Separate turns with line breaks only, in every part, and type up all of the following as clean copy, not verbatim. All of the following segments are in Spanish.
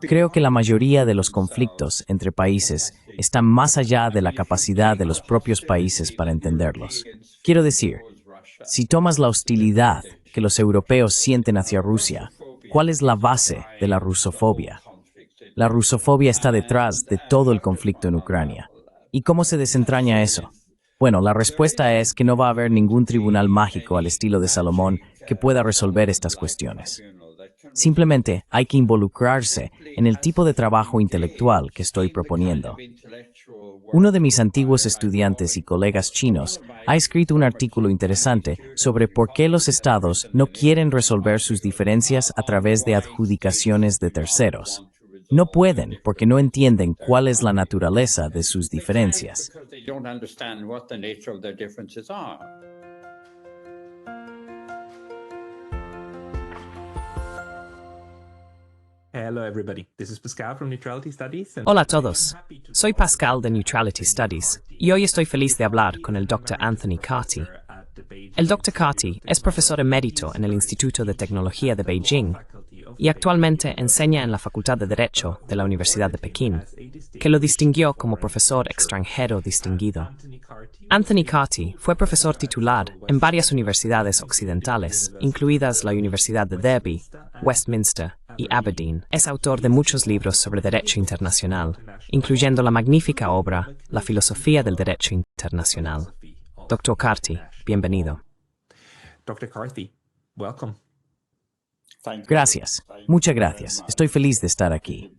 Creo que la mayoría de los conflictos entre países están más allá de la capacidad de los propios países para entenderlos. Quiero decir, si tomas la hostilidad que los europeos sienten hacia Rusia, ¿cuál es la base de la rusofobia? La rusofobia está detrás de todo el conflicto en Ucrania. ¿Y cómo se desentraña eso? Bueno, la respuesta es que no va a haber ningún tribunal mágico al estilo de Salomón que pueda resolver estas cuestiones. Simplemente hay que involucrarse en el tipo de trabajo intelectual que estoy proponiendo. Uno de mis antiguos estudiantes y colegas chinos ha escrito un artículo interesante sobre por qué los estados no quieren resolver sus diferencias a través de adjudicaciones de terceros. No pueden porque no entienden cuál es la naturaleza de sus diferencias.
Hola a todos, soy Pascal de Neutrality Studies y hoy estoy feliz de hablar con el Dr. Anthony Carty. El Dr. Carty es profesor emérito en el Instituto de Tecnología de Beijing y actualmente enseña en la Facultad de Derecho de la Universidad de Pekín, que lo distinguió como profesor extranjero distinguido. Anthony Carty fue profesor titular en varias universidades occidentales, incluidas la Universidad de Derby, Westminster y Aberdeen. Es autor de muchos libros sobre derecho internacional, incluyendo la magnífica obra La filosofía del derecho internacional. Dr. Carty, bienvenido.
Dr. Carty, welcome.
Gracias. Muchas gracias. Estoy feliz de estar aquí.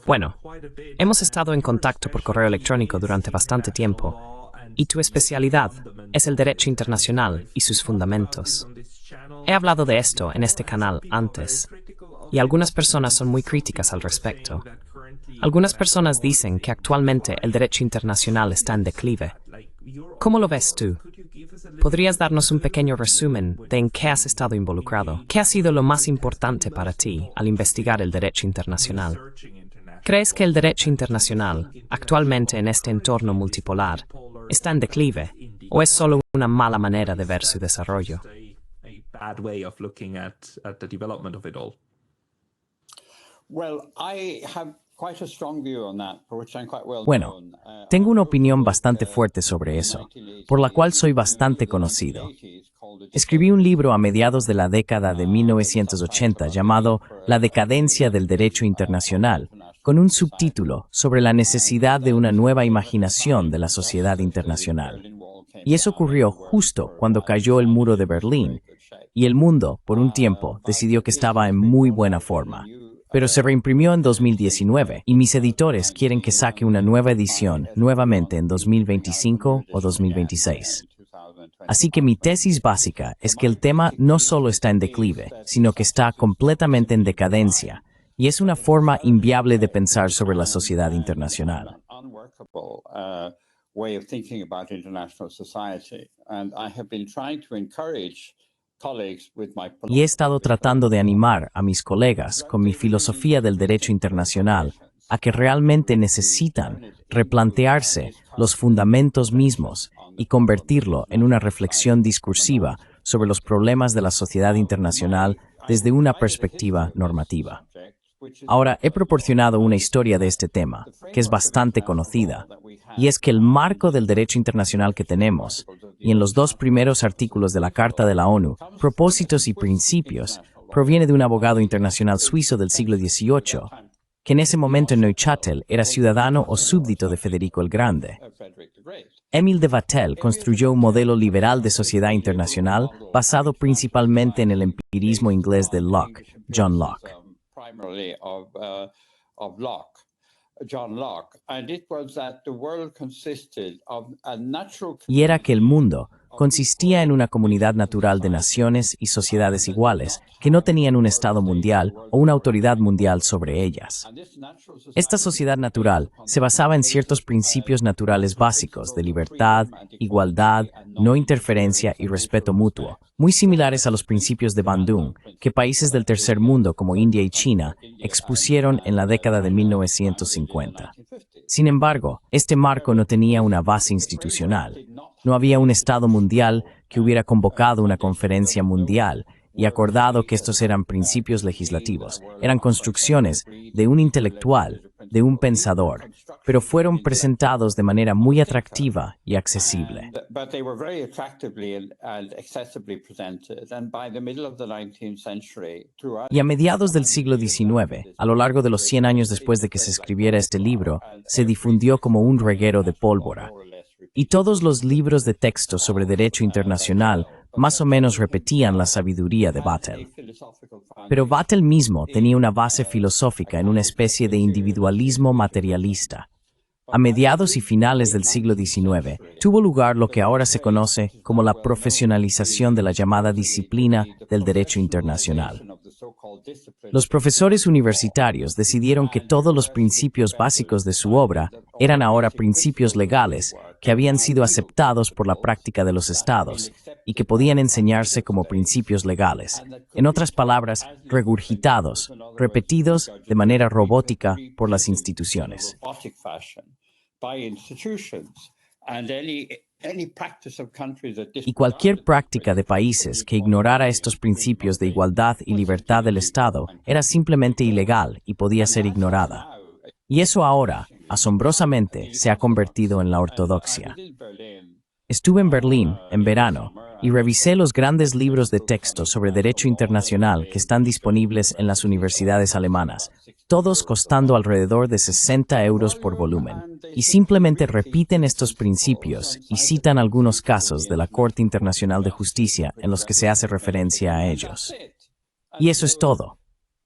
Bueno, hemos estado en contacto por correo electrónico durante bastante tiempo, y tu especialidad es el derecho internacional y sus fundamentos. He hablado de esto en este canal antes, y algunas personas son muy críticas al respecto. Algunas personas dicen que actualmente el derecho internacional está en declive. ¿Cómo lo ves tú? ¿Podrías darnos un pequeño resumen de en qué has estado involucrado? ¿Qué ha sido lo más importante para ti al investigar el derecho internacional? ¿Crees que el derecho internacional, actualmente en este entorno multipolar, está en declive o es solo una mala manera de ver su desarrollo?
Bueno, tengo una opinión bastante fuerte sobre eso, por la cual soy bastante conocido. Escribí un libro a mediados de la década de 1980 llamado La decadencia del derecho internacional, con un subtítulo sobre la necesidad de una nueva imaginación de la sociedad internacional. Y eso ocurrió justo cuando cayó el muro de Berlín, y el mundo, por un tiempo, decidió que estaba en muy buena forma. Pero se reimprimió en 2019 y mis editores quieren que saque una nueva edición nuevamente en 2025 o 2026. Así que mi tesis básica es que el tema no solo está en declive, sino que está completamente en decadencia, y es una forma inviable de pensar sobre la sociedad internacional. Y he estado tratando de animar a mis colegas con mi filosofía del derecho internacional a que realmente necesitan replantearse los fundamentos mismos y convertirlo en una reflexión discursiva sobre los problemas de la sociedad internacional desde una perspectiva normativa. Ahora, he proporcionado una historia de este tema, que es bastante conocida, y es que el marco del derecho internacional que tenemos, y en los dos primeros artículos de la Carta de la ONU, propósitos y principios, proviene de un abogado internacional suizo del siglo XVIII, que en ese momento en Neuchâtel era ciudadano o súbdito de Federico el Grande. Émile de Vattel construyó un modelo liberal de sociedad internacional basado principalmente en el empirismo inglés de Locke, John Locke. Y era que el mundo consistía en una comunidad natural de naciones y sociedades iguales que no tenían un Estado mundial o una autoridad mundial sobre ellas. Esta sociedad natural se basaba en ciertos principios naturales básicos de libertad, igualdad, no interferencia y respeto mutuo, muy similares a los principios de Bandung, que países del tercer mundo como India y China expusieron en la década de 1950. Sin embargo, este marco no tenía una base institucional. No había un Estado mundial que hubiera convocado una conferencia mundial y acordado que estos eran principios legislativos. Eran construcciones de un intelectual, de un pensador, pero fueron presentados de manera muy atractiva y accesible. Y a mediados del siglo XIX, a lo largo de los 100 años después de que se escribiera este libro, se difundió como un reguero de pólvora. Y todos los libros de texto sobre derecho internacional más o menos repetían la sabiduría de Vattel. Pero Vattel mismo tenía una base filosófica en una especie de individualismo materialista. A mediados y finales del siglo XIX, tuvo lugar lo que ahora se conoce como la profesionalización de la llamada disciplina del derecho internacional. Los profesores universitarios decidieron que todos los principios básicos de su obra eran ahora principios legales que habían sido aceptados por la práctica de los estados y que podían enseñarse como principios legales. En otras palabras, regurgitados, repetidos de manera robótica por las instituciones. Y cualquier práctica de países que ignorara estos principios de igualdad y libertad del Estado era simplemente ilegal y podía ser ignorada. Y eso ahora, asombrosamente, se ha convertido en la ortodoxia. Estuve en Berlín, en verano, y revisé los grandes libros de texto sobre derecho internacional que están disponibles en las universidades alemanas, todos costando alrededor de 60 euros por volumen, y simplemente repiten estos principios y citan algunos casos de la Corte Internacional de Justicia en los que se hace referencia a ellos. Y eso es todo.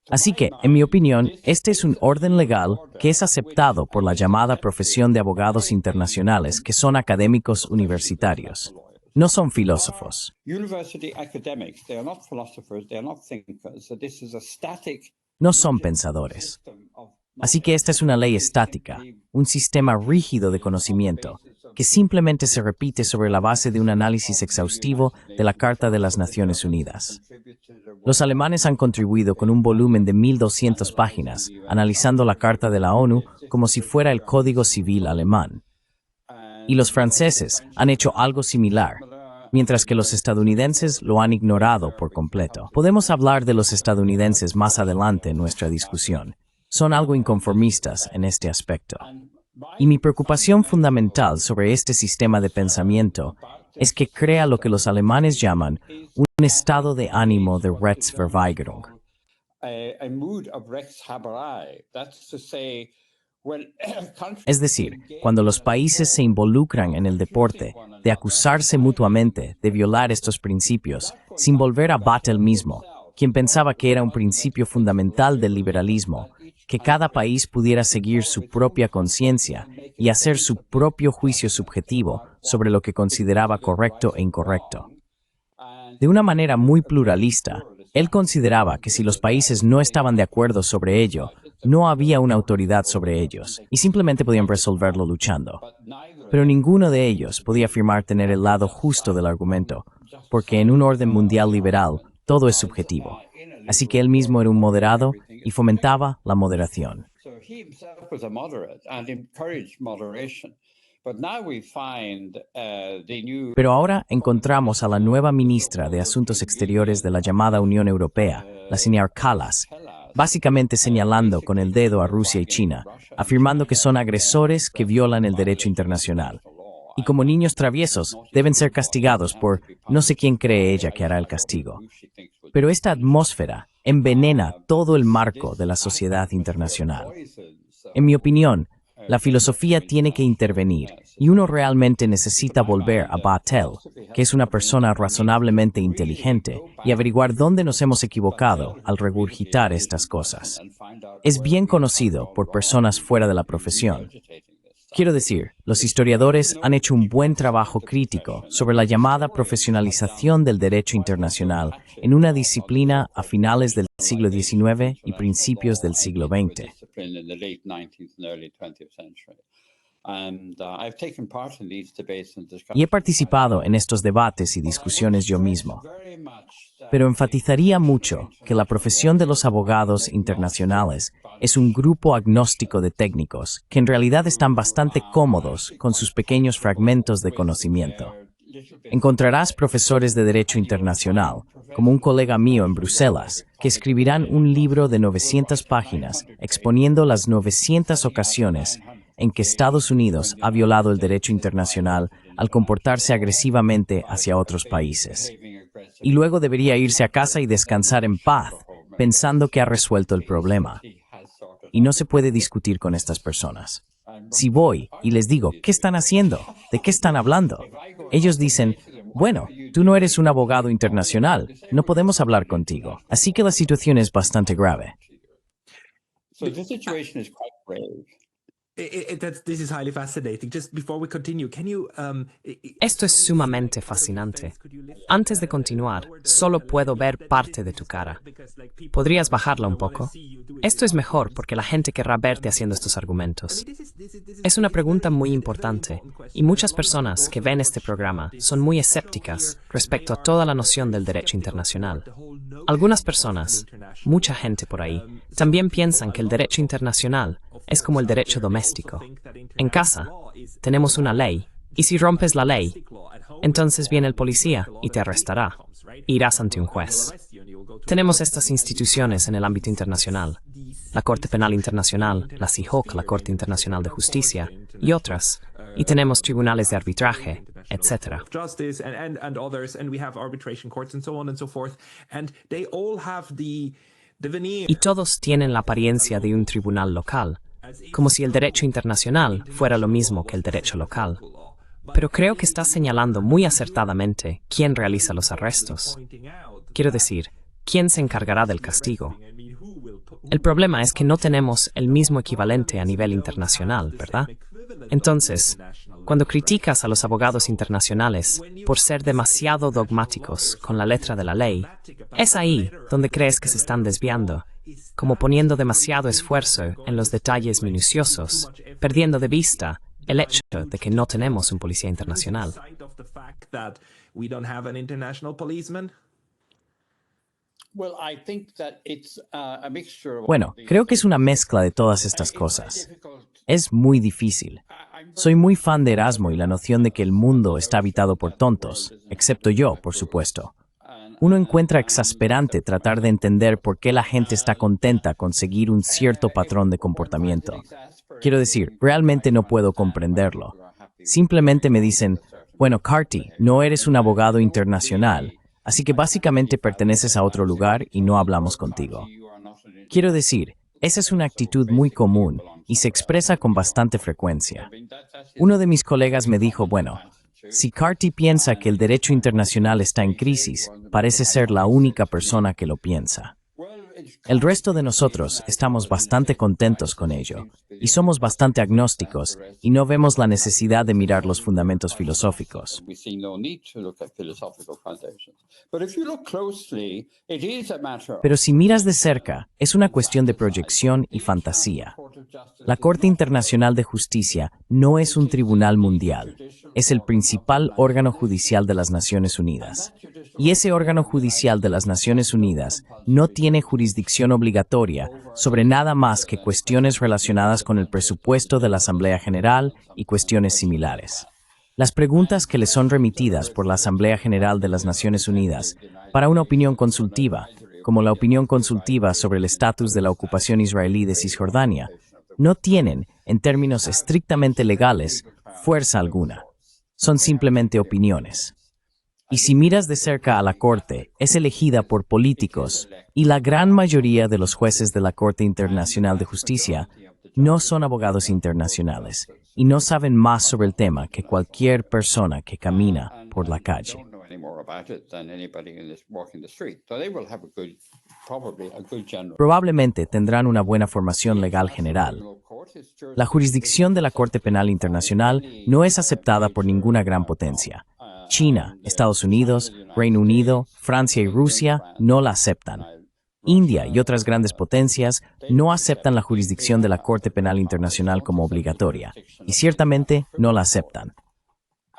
Así que, en mi opinión, este es un orden legal que es aceptado por la llamada profesión de abogados internacionales que son académicos universitarios. No son filósofos. No son pensadores. Así que esta es una ley estática, un sistema rígido de conocimiento, que simplemente se repite sobre la base de un análisis exhaustivo de la Carta de las Naciones Unidas. Los alemanes han contribuido con un volumen de 1.200 páginas, analizando la Carta de la ONU como si fuera el Código Civil alemán. Y los franceses han hecho algo similar, mientras que los estadounidenses lo han ignorado por completo. Podemos hablar de los estadounidenses más adelante en nuestra discusión. Son algo inconformistas en este aspecto. Y mi preocupación fundamental sobre este sistema de pensamiento es que crea lo que los alemanes llaman un estado de ánimo de Rechtsverweigerung. Es decir, cuando los países se involucran en el deporte, de acusarse mutuamente de violar estos principios, sin volver a Vattel mismo, quien pensaba que era un principio fundamental del liberalismo, que cada país pudiera seguir su propia conciencia y hacer su propio juicio subjetivo sobre lo que consideraba correcto e incorrecto. De una manera muy pluralista, él consideraba que si los países no estaban de acuerdo sobre ello, no había una autoridad sobre ellos y simplemente podían resolverlo luchando. Pero ninguno de ellos podía afirmar tener el lado justo del argumento, porque en un orden mundial liberal todo es subjetivo. Así que él mismo era un moderado y fomentaba la moderación. Pero ahora encontramos a la nueva ministra de Asuntos Exteriores de la llamada Unión Europea, la señora Kallas, básicamente señalando con el dedo a Rusia y China, afirmando que son agresores que violan el derecho internacional. Y como niños traviesos, deben ser castigados por no sé quién cree ella que hará el castigo. Pero esta atmósfera envenena todo el marco de la sociedad internacional. En mi opinión, la filosofía tiene que intervenir y uno realmente necesita volver a Vattel, que es una persona razonablemente inteligente, y averiguar dónde nos hemos equivocado al regurgitar estas cosas. Es bien conocido por personas fuera de la profesión. Quiero decir, los historiadores han hecho un buen trabajo crítico sobre la llamada profesionalización del derecho internacional en una disciplina a finales del siglo XIX y principios del siglo XX. Y he participado en estos debates y discusiones yo mismo. Pero enfatizaría mucho que la profesión de los abogados internacionales es un grupo agnóstico de técnicos que en realidad están bastante cómodos con sus pequeños fragmentos de conocimiento. Encontrarás profesores de Derecho Internacional, como un colega mío en Bruselas, que escribirán un libro de 900 páginas exponiendo las 900 ocasiones en que Estados Unidos ha violado el derecho internacional al comportarse agresivamente hacia otros países. Y luego debería irse a casa y descansar en paz, pensando que ha resuelto el problema. Y no se puede discutir con estas personas. Si voy y les digo, ¿qué están haciendo? ¿De qué están hablando? Ellos dicen, bueno, tú no eres un abogado internacional, no podemos hablar contigo. Así que la situación es bastante grave.
So the situation is quite grave. This is highly fascinating. Just before we continue, can you
Esto es sumamente fascinante. Antes de continuar, solo puedo ver parte de tu cara. ¿Podrías bajarla un poco? Esto es mejor porque la gente querrá verte haciendo estos argumentos. Es una pregunta muy importante, y muchas personas que ven este programa son muy escépticas respecto a toda la noción del derecho internacional. Algunas personas, mucha gente por ahí, también piensan que el derecho internacional es como el derecho doméstico. En casa, tenemos una ley, y si rompes la ley, entonces viene el policía y te arrestará. Irás ante un juez. Tenemos estas instituciones en el ámbito internacional, la Corte Penal Internacional, la CIJOC, la Corte Internacional de Justicia, y otras, y tenemos tribunales de arbitraje, etc.
justice and others, and we have arbitration courts and so on and so forth, and they all have the veneer.
Y todos tienen la apariencia de un tribunal local, como si el derecho internacional fuera lo mismo que el derecho local. Pero creo que estás señalando muy acertadamente quién realiza los arrestos. Quiero decir, quién se encargará del castigo. El problema es que no tenemos el mismo equivalente a nivel internacional, ¿verdad? Entonces, cuando criticas a los abogados internacionales por ser demasiado dogmáticos con la letra de la ley, es ahí donde crees que se están desviando, como poniendo demasiado esfuerzo en los detalles minuciosos, perdiendo de vista el hecho de que no tenemos un policía internacional.
Bueno, creo que es una mezcla de todas estas cosas. Es muy difícil. Soy muy fan de Erasmo y la noción de que el mundo está habitado por tontos, excepto yo, por supuesto. Uno encuentra exasperante tratar de entender por qué la gente está contenta con seguir un cierto patrón de comportamiento. Quiero decir, realmente no puedo comprenderlo. Simplemente me dicen, bueno, Carty, no eres un abogado internacional, así que básicamente perteneces a otro lugar y no hablamos contigo. Quiero decir, esa es una actitud muy común y se expresa con bastante frecuencia. Uno de mis colegas me dijo, bueno, si Carty piensa que el derecho internacional está en crisis, parece ser la única persona que lo piensa. El resto de nosotros estamos bastante contentos con ello, y somos bastante agnósticos, y no vemos la necesidad de mirar los fundamentos filosóficos. Pero si miras de cerca, es una cuestión de proyección y fantasía. La Corte Internacional de Justicia no es un tribunal mundial, es el principal órgano judicial de las Naciones Unidas. Y ese órgano judicial de las Naciones Unidas no tiene jurisdicción obligatoria sobre nada más que cuestiones relacionadas con el presupuesto de la Asamblea General y cuestiones similares. Las preguntas que le son remitidas por la Asamblea General de las Naciones Unidas para una opinión consultiva, como la opinión consultiva sobre el estatus de la ocupación israelí de Cisjordania, no tienen, en términos estrictamente legales, fuerza alguna. Son simplemente opiniones. Y si miras de cerca a la Corte, es elegida por políticos, y la gran mayoría de los jueces de la Corte Internacional de Justicia no son abogados internacionales, y no saben más sobre el tema que cualquier persona que camina por la calle. Probablemente tendrán una buena formación legal general. La jurisdicción de la Corte Penal Internacional no es aceptada por ninguna gran potencia. China, Estados Unidos, Reino Unido, Francia y Rusia no la aceptan. India y otras grandes potencias no aceptan la jurisdicción de la Corte Penal Internacional como obligatoria, y ciertamente no la aceptan.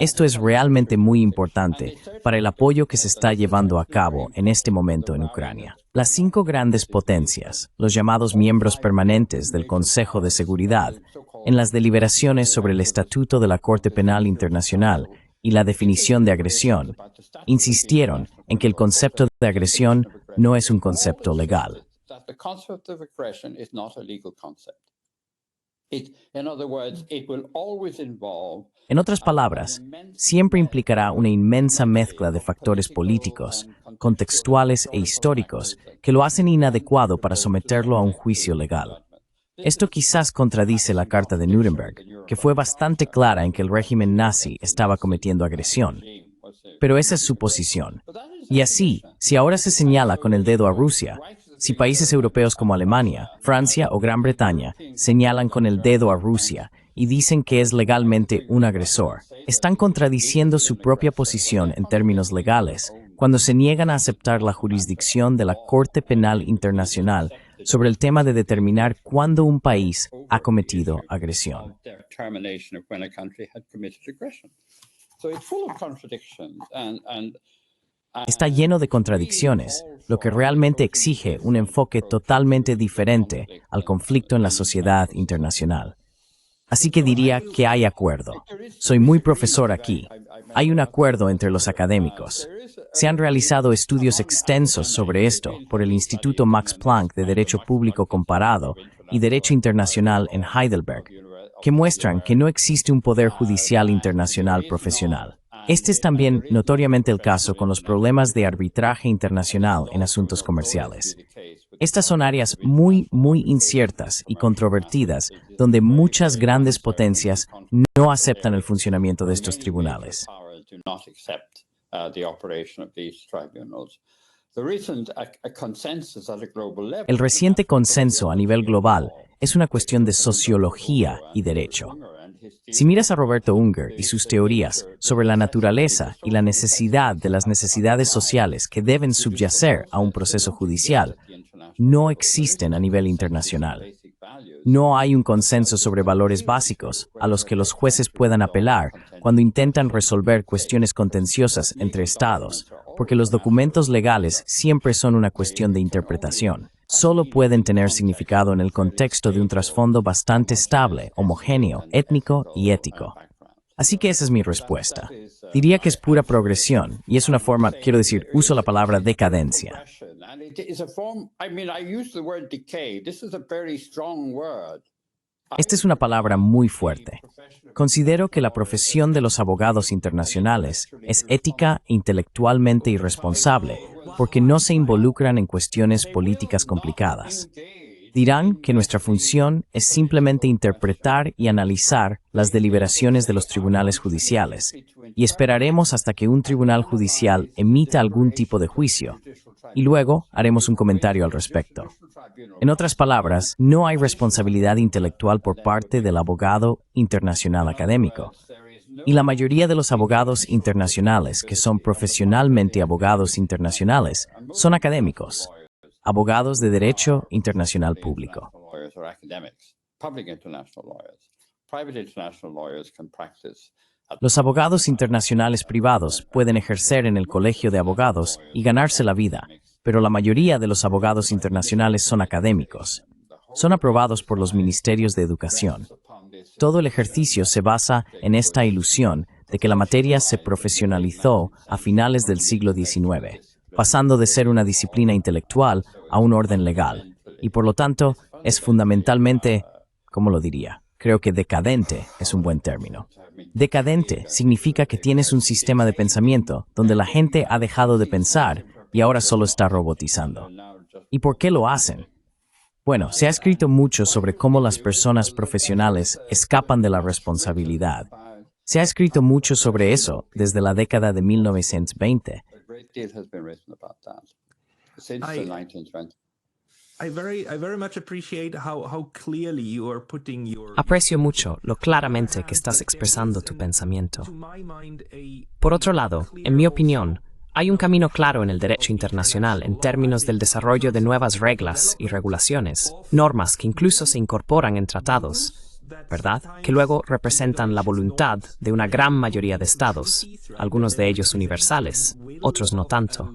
Esto es realmente muy importante para el apoyo que se está llevando a cabo en este momento en Ucrania. Las 5 grandes potencias, los llamados miembros permanentes del Consejo de Seguridad, en las deliberaciones sobre el Estatuto de la Corte Penal Internacional, y la definición de agresión, insistieron en que el concepto de agresión no es un concepto legal. En otras palabras, siempre implicará una inmensa mezcla de factores políticos, contextuales e históricos que lo hacen inadecuado para someterlo a un juicio legal. Esto quizás contradice la Carta de Nuremberg, que fue bastante clara en que el régimen nazi estaba cometiendo agresión. Pero esa es su posición. Y así, si ahora se señala con el dedo a Rusia, si países europeos como Alemania, Francia o Gran Bretaña señalan con el dedo a Rusia y dicen que es legalmente un agresor, están contradiciendo su propia posición en términos legales cuando se niegan a aceptar la jurisdicción de la Corte Penal Internacional sobre el tema de determinar cuándo un país ha cometido agresión. Está lleno de contradicciones, lo que realmente exige un enfoque totalmente diferente al conflicto en la sociedad internacional. Así que diría que hay acuerdo. Soy muy profesor aquí. Hay un acuerdo entre los académicos. Se han realizado estudios extensos sobre esto por el Instituto Max Planck de Derecho Público Comparado y Derecho Internacional en Heidelberg, que muestran que no existe un poder judicial internacional profesional. Este es también notoriamente el caso con los problemas de arbitraje internacional en asuntos comerciales. Estas son áreas muy inciertas y controvertidas donde muchas grandes potencias no aceptan el funcionamiento de estos tribunales. El reciente consenso a nivel global es una cuestión de sociología y derecho. Si miras a Roberto Unger y sus teorías sobre la naturaleza y la necesidad de las necesidades sociales que deben subyacer a un proceso judicial, no existen a nivel internacional. No hay un consenso sobre valores básicos a los que los jueces puedan apelar cuando intentan resolver cuestiones contenciosas entre estados, porque los documentos legales siempre son una cuestión de interpretación. Solo pueden tener significado en el contexto de un trasfondo bastante estable, homogéneo, étnico y ético. Así que esa es mi respuesta. Diría que es pura progresión, y es una forma, quiero decir, uso la palabra decadencia. Esta es una palabra muy fuerte. Considero que la profesión de los abogados internacionales es ética e intelectualmente irresponsable porque no se involucran en cuestiones políticas complicadas. Dirán que nuestra función es simplemente interpretar y analizar las deliberaciones de los tribunales judiciales, y esperaremos hasta que un tribunal judicial emita algún tipo de juicio, y luego haremos un comentario al respecto. En otras palabras, no hay responsabilidad intelectual por parte del abogado internacional académico. Y la mayoría de los abogados internacionales que son profesionalmente abogados internacionales son académicos, abogados de derecho internacional público. Los abogados internacionales privados pueden ejercer en el colegio de abogados y ganarse la vida, pero la mayoría de los abogados internacionales son académicos. Son aprobados por los ministerios de educación. Todo el ejercicio se basa en esta ilusión de que la materia se profesionalizó a finales del siglo XIX, pasando de ser una disciplina intelectual a un orden legal, y por lo tanto es fundamentalmente, ¿cómo lo diría? Creo que decadente es un buen término. Decadente significa que tienes un sistema de pensamiento donde la gente ha dejado de pensar y ahora solo está robotizando. ¿Y por qué lo hacen? Bueno, se ha escrito mucho sobre cómo las personas profesionales escapan de la responsabilidad. Se ha escrito mucho sobre eso desde la década de 1920.
Aprecio mucho lo claramente que estás expresando tu pensamiento. Por otro lado, en mi opinión, hay un camino claro en el derecho internacional en términos del desarrollo de nuevas reglas y regulaciones, normas que incluso se incorporan en tratados, ¿verdad? Que luego representan la voluntad de una gran mayoría de estados, algunos de ellos universales, otros no tanto.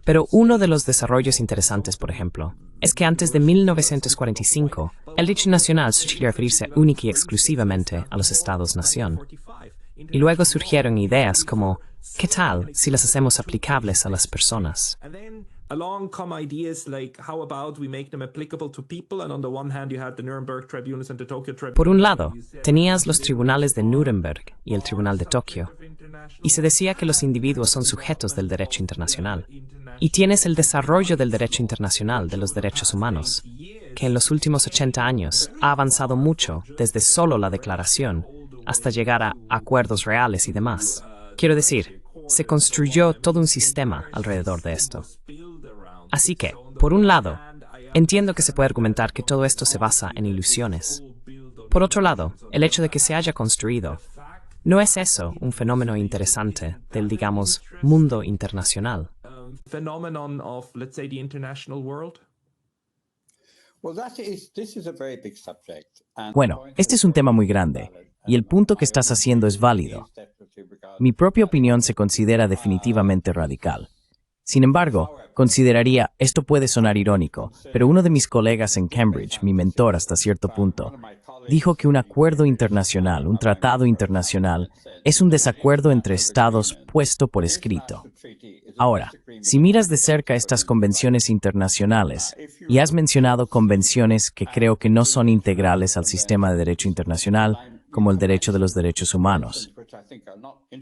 Pero uno de los desarrollos interesantes, por ejemplo, es que antes de 1945, el derecho nacional solía referirse única y exclusivamente a los estados-nación. Y luego surgieron ideas como, ¿qué tal si las hacemos aplicables a las personas?
Along come ideas like how about we make them applicable to people, and on the one hand you had the Nuremberg tribunals and the Tokyo tribunals.
Por un lado, tenías los tribunales de Nuremberg y el tribunal de Tokio, y se decía que los individuos son sujetos del derecho internacional. Y tienes el desarrollo del derecho internacional de los derechos humanos, que en los últimos 80 años ha avanzado mucho desde solo la declaración hasta llegar a acuerdos reales y demás. Quiero decir, se construyó todo un sistema alrededor de esto. Así que, por un lado, entiendo que se puede argumentar que todo esto se basa en ilusiones. Por otro lado, el hecho de que se haya construido, ¿no es eso un fenómeno interesante del, digamos, mundo internacional?
Phenomenon of, let's say, the international world?
Bueno, este es un tema muy grande, y el punto que estás haciendo es válido. Mi propia opinión se considera definitivamente radical. Sin embargo, consideraría, esto puede sonar irónico, pero uno de mis colegas en Cambridge, mi mentor hasta cierto punto, dijo que un acuerdo internacional, un tratado internacional, es un desacuerdo entre estados puesto por escrito. Ahora, si miras de cerca estas convenciones internacionales, y has mencionado convenciones que creo que no son integrales al sistema de derecho internacional, como el derecho de los derechos humanos.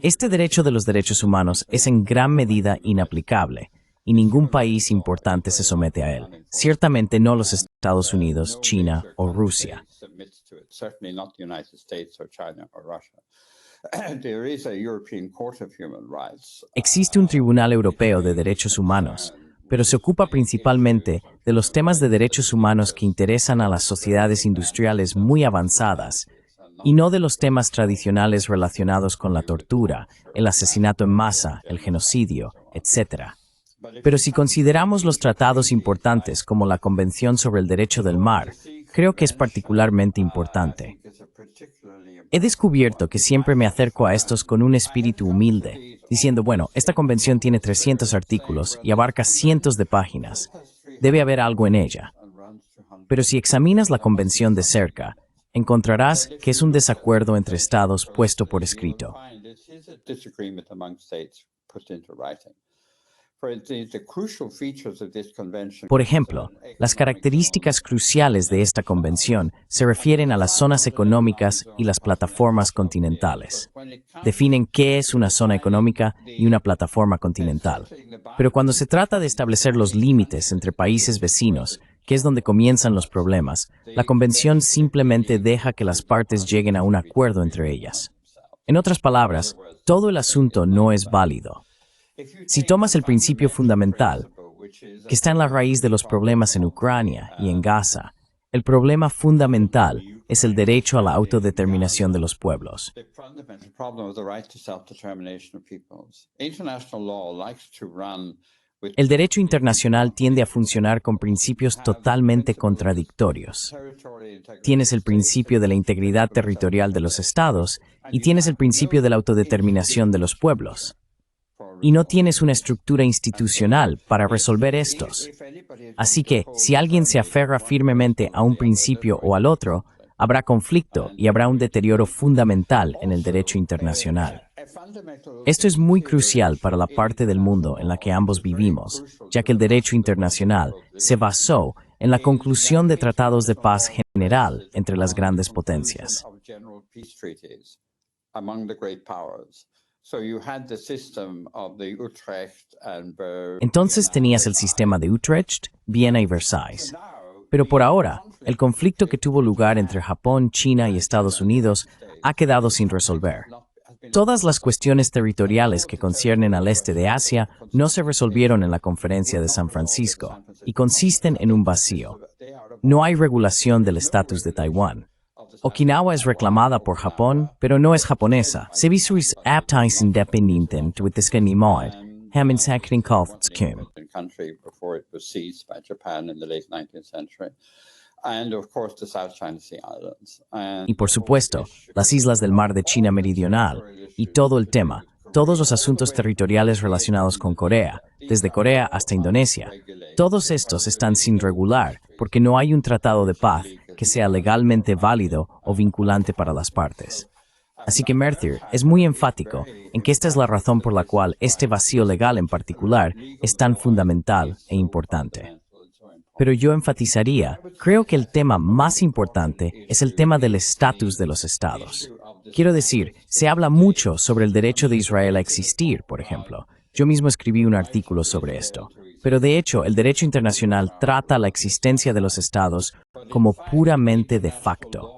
Este derecho de los derechos humanos es en gran medida inaplicable, y ningún país importante se somete a él. Ciertamente no los Estados Unidos, China o Rusia. Existe un Tribunal Europeo de Derechos Humanos, pero se ocupa principalmente de los temas de derechos humanos que interesan a las sociedades industriales muy avanzadas, y no de los temas tradicionales relacionados con la tortura, el asesinato en masa, el genocidio, etc. Pero si consideramos los tratados importantes como la Convención sobre el Derecho del Mar, creo que es particularmente importante. He descubierto que siempre me acerco a estos con un espíritu humilde, diciendo, bueno, esta convención tiene 300 artículos y abarca cientos de páginas. Debe haber algo en ella. Pero si examinas la convención de cerca, encontrarás que es un desacuerdo entre estados puesto por escrito. Por ejemplo, las características cruciales de esta convención se refieren a las zonas económicas y las plataformas continentales. Definen qué es una zona económica y una plataforma continental. Pero cuando se trata de establecer los límites entre países vecinos, que es donde comienzan los problemas, la convención simplemente deja que las partes lleguen a un acuerdo entre ellas. En otras palabras, todo el asunto no es válido. Si tomas el principio fundamental, que está en la raíz de los problemas en Ucrania y en Gaza, el problema fundamental es el derecho a la autodeterminación de los pueblos. El derecho internacional tiende a funcionar con principios totalmente contradictorios. Tienes el principio de la integridad territorial de los estados y tienes el principio de la autodeterminación de los pueblos. Y no tienes una estructura institucional para resolver estos. Así que, si alguien se aferra firmemente a un principio o al otro, habrá conflicto y habrá un deterioro fundamental en el derecho internacional. Esto es muy crucial para la parte del mundo en la que ambos vivimos, ya que el derecho internacional se basó en la conclusión de tratados de paz general entre las grandes potencias. Entonces tenías el sistema de Utrecht, Viena y Versalles. Pero por ahora, el conflicto que tuvo lugar entre Japón, China y Estados Unidos ha quedado sin resolver. Todas las cuestiones territoriales que conciernen al este de Asia no se resolvieron en la Conferencia de San Francisco y consisten en un vacío. No hay regulación del estatus de Taiwán. Okinawa es reclamada por Japón, pero no es japonesa. Sevisui aptais independenten with the Skanimoid, Hamin Sakrin Kalftskum. Y por supuesto, las islas del Mar de China Meridional y todo el tema, todos los asuntos territoriales relacionados con Corea, desde Corea hasta Indonesia, todos estos están sin regular porque no hay un tratado de paz que sea legalmente válido o vinculante para las partes. Así que Merthyr es muy enfático en que esta es la razón por la cual este vacío legal en particular es tan fundamental e importante. Pero yo enfatizaría, creo que el tema más importante es el tema del estatus de los estados. Quiero decir, se habla mucho sobre el derecho de Israel a existir, por ejemplo. Yo mismo escribí un artículo sobre esto. Pero de hecho, el derecho internacional trata la existencia de los estados como puramente de facto.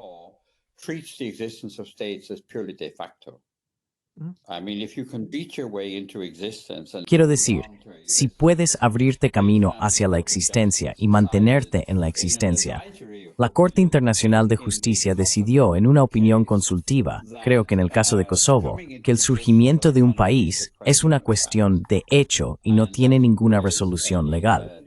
Quiero decir, si puedes abrirte camino hacia la existencia y mantenerte en la existencia, la Corte Internacional de Justicia decidió en una opinión consultiva, creo que en el caso de Kosovo, que el surgimiento de un país es una cuestión de hecho y no tiene ninguna resolución legal.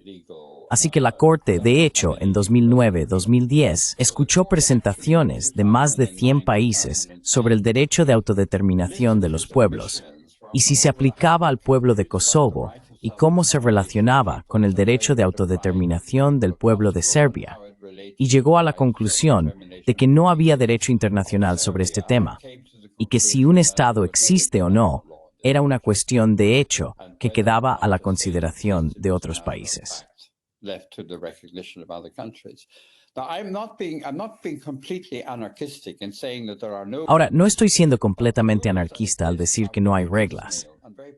Así que la Corte, de hecho, en 2009-2010, escuchó presentaciones de más de 100 países sobre el derecho de autodeterminación de los pueblos, y si se aplicaba al pueblo de Kosovo y cómo se relacionaba con el derecho de autodeterminación del pueblo de Serbia, y llegó a la conclusión de que no había derecho internacional sobre este tema, y que si un Estado existe o no, era una cuestión de hecho que quedaba a la consideración de otros países. Ahora, no estoy siendo completamente anarquista al decir que no hay reglas,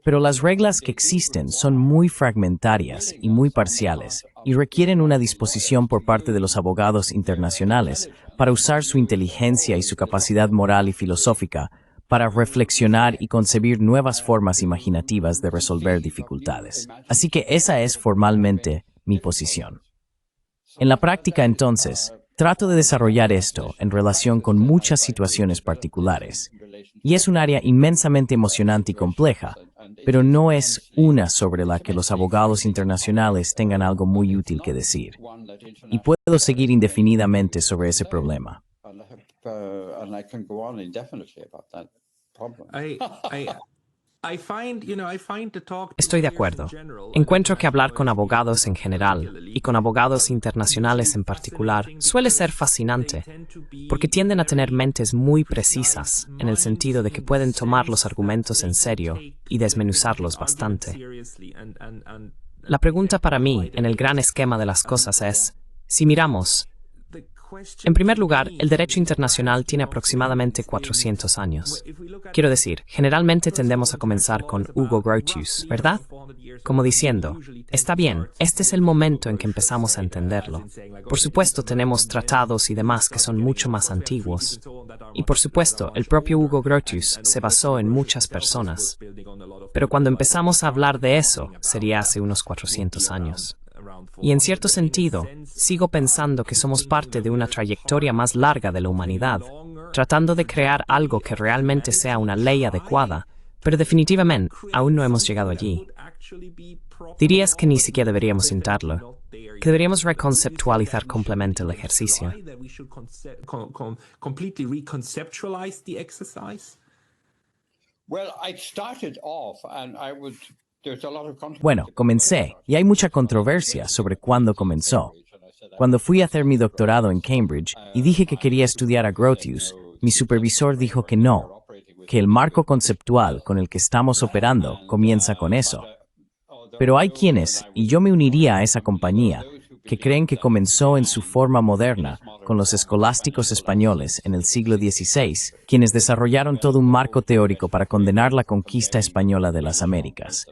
pero las reglas que existen son muy fragmentarias y muy parciales y requieren una disposición por parte de los abogados internacionales para usar su inteligencia y su capacidad moral y filosófica para reflexionar y concebir nuevas formas imaginativas de resolver dificultades. Así que esa es formalmente mi posición. En la práctica, entonces, trato de desarrollar esto en relación con muchas situaciones particulares. Y es un área inmensamente emocionante y compleja, pero no es una sobre la que los abogados internacionales tengan algo muy útil que decir. Y puedo seguir indefinidamente sobre ese problema.
Estoy de acuerdo. Encuentro que hablar con abogados en general y con abogados internacionales en particular suele ser fascinante, porque tienden a tener mentes muy precisas, en el sentido de que pueden tomar los argumentos en serio y desmenuzarlos bastante. La pregunta para mí, en el gran esquema de las cosas, es, si miramos, en primer lugar, el derecho internacional tiene aproximadamente 400 años. Quiero decir, generalmente tendemos a comenzar con Hugo Grotius, ¿verdad? Como diciendo, está bien, este es el momento en que empezamos a entenderlo. Por supuesto, tenemos tratados y demás que son mucho más antiguos. Y por supuesto, el propio Hugo Grotius se basó en muchas personas. Pero cuando empezamos a hablar de eso, sería hace unos 400 años. Y en cierto sentido, sigo pensando que somos parte de una trayectoria más larga de la humanidad, tratando de crear algo que realmente sea una ley adecuada, pero definitivamente aún no hemos llegado allí. Dirías que ni siquiera deberíamos intentarlo, que deberíamos reconceptualizar completamente el ejercicio.
Bueno, comencé, y hay mucha controversia sobre cuándo comenzó. Cuando fui a hacer mi doctorado en Cambridge y dije que quería estudiar a Grotius, mi supervisor dijo que no, que el marco conceptual con el que estamos operando comienza con eso. Pero hay quienes, y yo me uniría a esa compañía, que creen que comenzó en su forma moderna con los escolásticos españoles en el siglo XVI, quienes desarrollaron todo un marco teórico para condenar la conquista española de las Américas.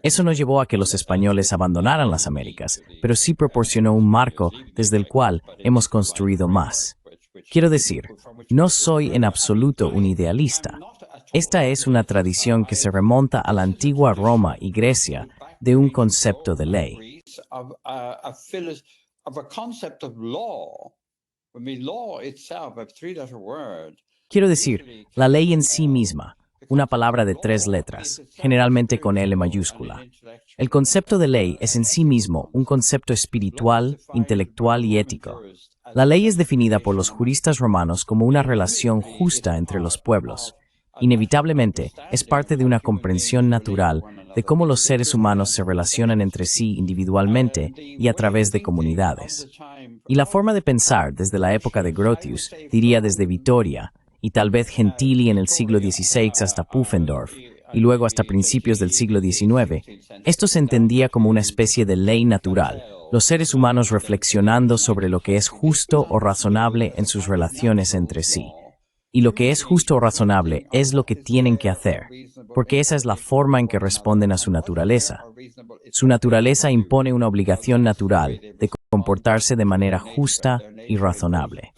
Eso no llevó a que los españoles abandonaran las Américas, pero sí proporcionó un marco desde el cual hemos construido más. Quiero decir, no soy en absoluto un idealista. Esta es una tradición que se remonta a la antigua Roma y Grecia de un concepto de ley. Quiero decir, la ley en sí misma, una palabra de 3 letras, generalmente con L mayúscula. El concepto de ley es en sí mismo un concepto espiritual, intelectual y ético. La ley es definida por los juristas romanos como una relación justa entre los pueblos. Inevitablemente, es parte de una comprensión natural de cómo los seres humanos se relacionan entre sí individualmente y a través de comunidades. Y la forma de pensar desde la época de Grotius, diría desde Vitoria, y tal vez Gentili en el siglo XVI hasta Pufendorf, y luego hasta principios del siglo XIX, esto se entendía como una especie de ley natural, los seres humanos reflexionando sobre lo que es justo o razonable en sus relaciones entre sí. Y lo que es justo o razonable es lo que tienen que hacer, porque esa es la forma en que responden a su naturaleza. Su naturaleza impone una obligación natural de comportarse de manera justa y razonable.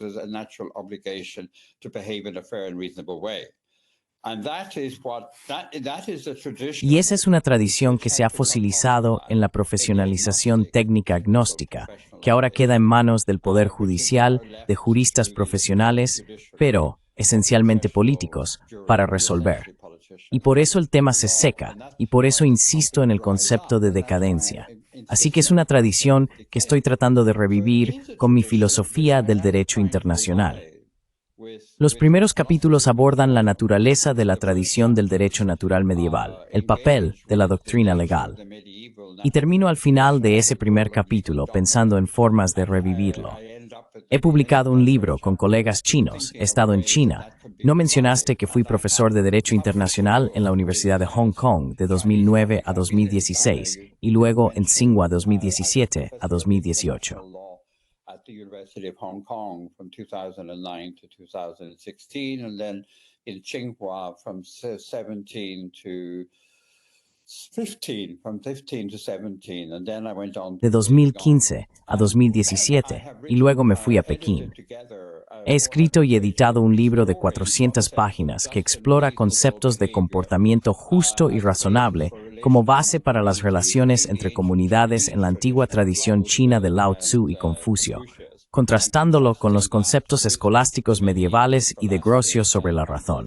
Y esa es una tradición que se ha fosilizado en la profesionalización técnica agnóstica, que ahora queda en manos del Poder Judicial, de juristas profesionales, pero esencialmente políticos, para resolver. Y por eso el tema se seca, y por eso insisto en el concepto de decadencia. Así que es una tradición que estoy tratando de revivir con mi filosofía del derecho internacional. Los primeros capítulos abordan la naturaleza de la tradición del derecho natural medieval, el papel de la doctrina legal. Y termino al final de ese primer capítulo pensando en formas de revivirlo. He publicado un libro con colegas chinos, he estado en China. No mencionaste que fui profesor de Derecho Internacional en la Universidad de Hong Kong de 2009 a 2016 y luego en Tsinghua 2017 a 2018.
At the University of Hong Kong from 2009 to 2016, and then in Tsinghua from 17 to 15, from 15 to 17, and then I went on
de 2015 a 2017 y luego me fui a Pekín. He escrito y editado un libro de 400 páginas que explora conceptos de comportamiento justo y razonable como base para las relaciones entre comunidades en la antigua tradición china de Lao Tzu y Confucio, contrastándolo con los conceptos escolásticos medievales y de Grocio sobre la razón.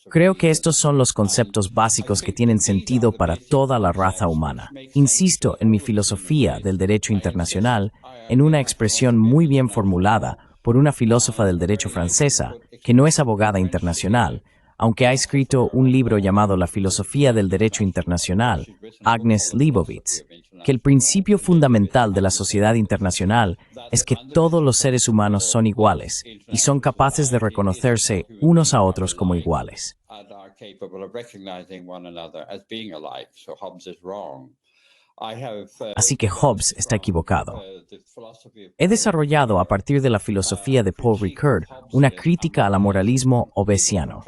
Creo que estos son los conceptos básicos que tienen sentido para toda la raza humana. Insisto en mi filosofía del derecho internacional en una expresión muy bien formulada por una filósofa del derecho francesa, que no es abogada internacional, aunque ha escrito un libro llamado La filosofía del derecho internacional, Agnes Leibovitz, que el principio fundamental de la sociedad internacional es que todos los seres humanos son iguales y son capaces de reconocerse unos a otros como iguales. Así que Hobbes está equivocado. He desarrollado a partir de la filosofía de Paul Ricoeur una crítica al moralismo hobbesiano.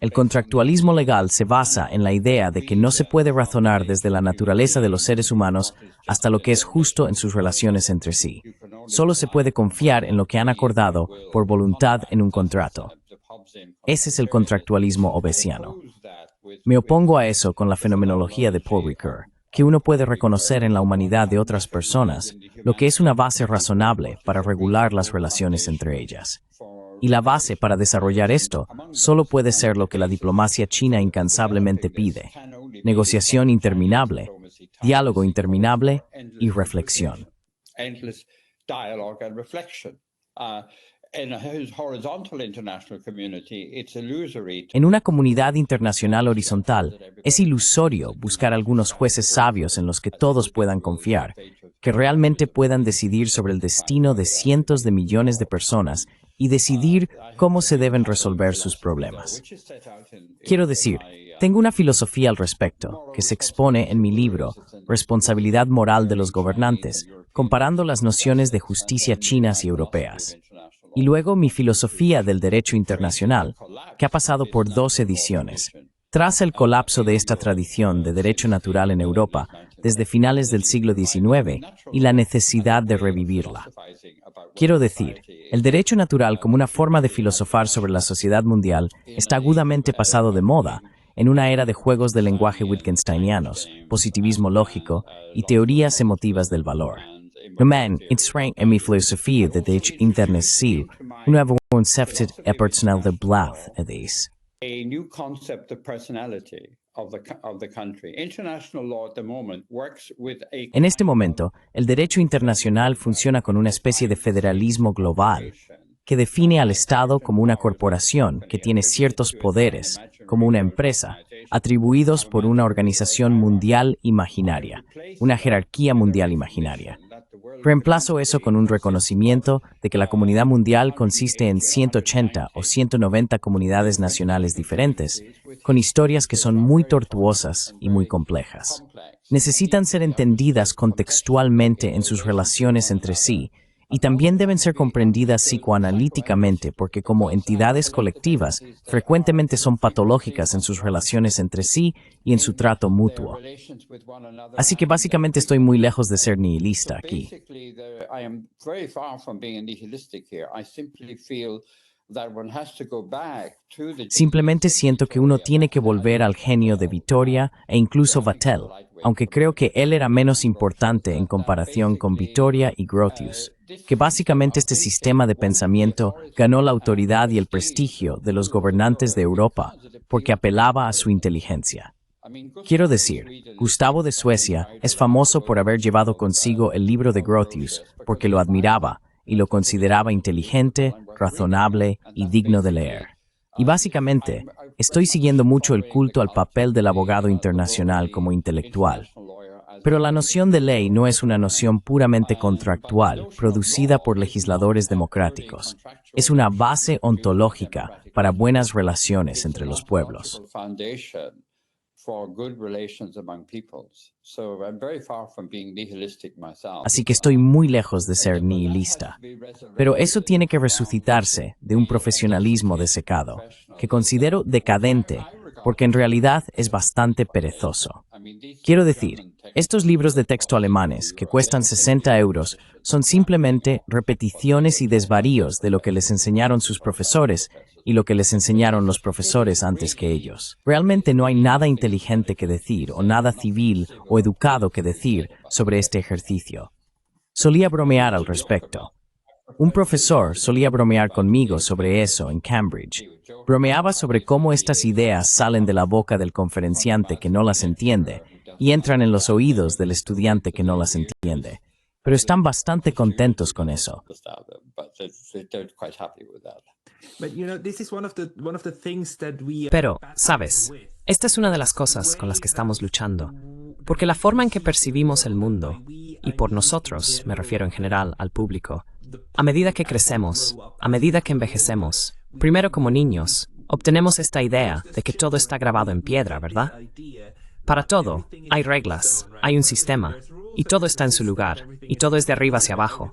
El contractualismo legal se basa en la idea de que no se puede razonar desde la naturaleza de los seres humanos hasta lo que es justo en sus relaciones entre sí. Solo se puede confiar en lo que han acordado por voluntad en un contrato. Ese es el contractualismo hobbesiano. Me opongo a eso con la fenomenología de Paul Ricoeur, que uno puede reconocer en la humanidad de otras personas lo que es una base razonable para regular las relaciones entre ellas. Y la base para desarrollar esto solo puede ser lo que la diplomacia china incansablemente pide: negociación interminable, diálogo interminable y reflexión. En una comunidad internacional horizontal, es ilusorio buscar algunos jueces sabios en los que todos puedan confiar, que realmente puedan decidir sobre el destino de cientos de millones de personas y decidir cómo se deben resolver sus problemas. Quiero decir, tengo una filosofía al respecto, que se expone en mi libro, Responsabilidad moral de los gobernantes, comparando las nociones de justicia chinas y europeas. Y luego mi filosofía del derecho internacional, que ha pasado por 2 ediciones. Tras el colapso de esta tradición de derecho natural en Europa, desde finales del siglo XIX, y la necesidad de revivirla. Quiero decir, el derecho natural como una forma de filosofar sobre la sociedad mundial está agudamente pasado de moda en una era de juegos de lenguaje wittgensteinianos, positivismo lógico y teorías emotivas del valor. Men, instreng en mi filosofía de derecho internacional, un nuevo concepto de personal de blath edis.
A new concept of personality of the country. International law at the moment works with a...
En este momento, el derecho internacional funciona con una especie de federalismo global que define al Estado como una corporación que tiene ciertos poderes, como una empresa, atribuidos por una organización mundial imaginaria, una jerarquía mundial imaginaria. Reemplazo eso con un reconocimiento de que la comunidad mundial consiste en 180 o 190 comunidades nacionales diferentes, con historias que son muy tortuosas y muy complejas. Necesitan ser entendidas contextualmente en sus relaciones entre sí, y también deben ser comprendidas psicoanalíticamente porque como entidades colectivas frecuentemente son patológicas en sus relaciones entre sí y en su trato mutuo. Así que básicamente estoy muy lejos de ser nihilista aquí. Simplemente siento que uno tiene que volver al genio de Vittoria e incluso Vattel, aunque creo que él era menos importante en comparación con Vittoria y Grotius, que básicamente este sistema de pensamiento ganó la autoridad y el prestigio de los gobernantes de Europa porque apelaba a su inteligencia. Quiero decir, Gustavo de Suecia es famoso por haber llevado consigo el libro de Grotius porque lo admiraba y lo consideraba inteligente, razonable y digno de leer. Y básicamente, estoy siguiendo mucho el culto al papel del abogado internacional como intelectual. Pero la noción de ley no es una noción puramente contractual, producida por legisladores democráticos. Es una base ontológica para buenas relaciones entre los pueblos. Así que estoy muy lejos de ser nihilista. Pero eso tiene que resucitarse de un profesionalismo desecado, que considero decadente, porque en realidad es bastante perezoso. Quiero decir, estos libros de texto alemanes, que cuestan 60 euros, son simplemente repeticiones y desvaríos de lo que les enseñaron sus profesores y lo que les enseñaron los profesores antes que ellos. Realmente no hay nada inteligente que decir o nada civil o educado que decir sobre este ejercicio. Solía bromear al respecto. Un profesor solía bromear conmigo sobre eso en Cambridge. Bromeaba sobre cómo estas ideas salen de la boca del conferenciante que no las entiende y entran en los oídos del estudiante que no las entiende. Pero están bastante contentos con eso.
Pero, ¿sabes? Esta es una de las cosas con las que estamos luchando. Porque la forma en que percibimos el mundo, y por nosotros, me refiero en general al público, a medida que crecemos, a medida que envejecemos, primero como niños, obtenemos esta idea de que todo está grabado en piedra, ¿verdad? Para todo, hay reglas, hay un sistema, y todo está en su lugar, y todo es de arriba hacia abajo.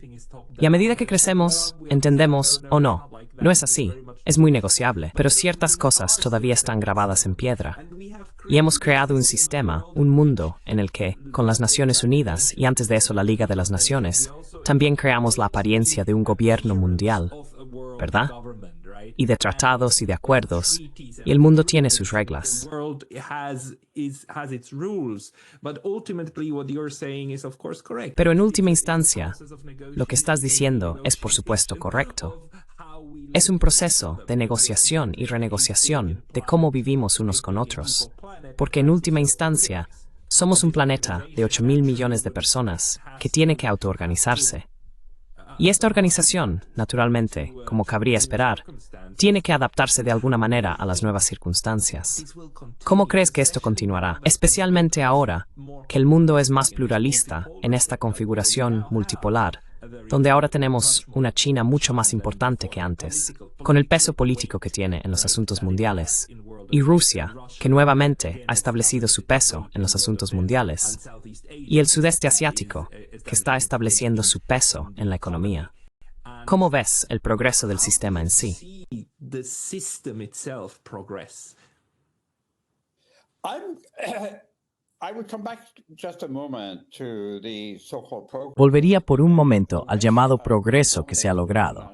Y a medida que crecemos, entendemos, o no, no es así, es muy negociable, pero ciertas cosas todavía están grabadas en piedra. Y hemos creado un sistema, un mundo, en el que, con las Naciones Unidas, y antes de eso la Liga de las Naciones, también creamos la apariencia de un gobierno mundial, ¿verdad? Y de tratados y de acuerdos, y el mundo tiene sus reglas. Pero en última instancia, lo que estás diciendo es por supuesto correcto. Es un proceso de negociación y renegociación de cómo vivimos unos con otros, porque en última instancia, somos un planeta de 8.000 millones de personas que tiene que autoorganizarse. Y esta organización, naturalmente, como cabría esperar, tiene que adaptarse de alguna manera a las nuevas circunstancias. ¿Cómo crees que esto continuará? Especialmente ahora que el mundo es más pluralista en esta configuración multipolar, donde ahora tenemos una China mucho más importante que antes, con el peso político que tiene en los asuntos mundiales, y Rusia, que nuevamente ha establecido su peso en los asuntos mundiales, y el sudeste asiático, que está estableciendo su peso en la economía. ¿Cómo ves el progreso del sistema en sí?
Volvería por un momento al llamado progreso que se ha logrado.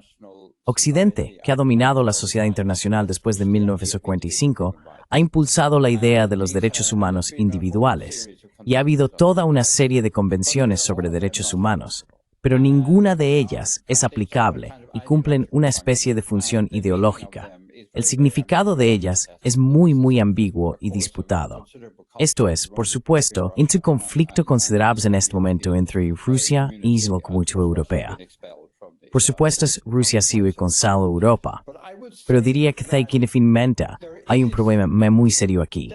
Occidente, que ha dominado la sociedad internacional después de 1945, ha impulsado la idea de los derechos humanos individuales, y ha habido toda una serie de convenciones sobre derechos humanos, pero ninguna de ellas es aplicable y cumplen una especie de función ideológica. El significado de ellas es muy ambiguo y disputado. Esto es, por supuesto, un conflicto considerable en este momento entre Rusia y la Comunidad Europea. Por supuesto, Rusia sigue con Europa, pero diría que definitivamente hay un problema muy serio aquí.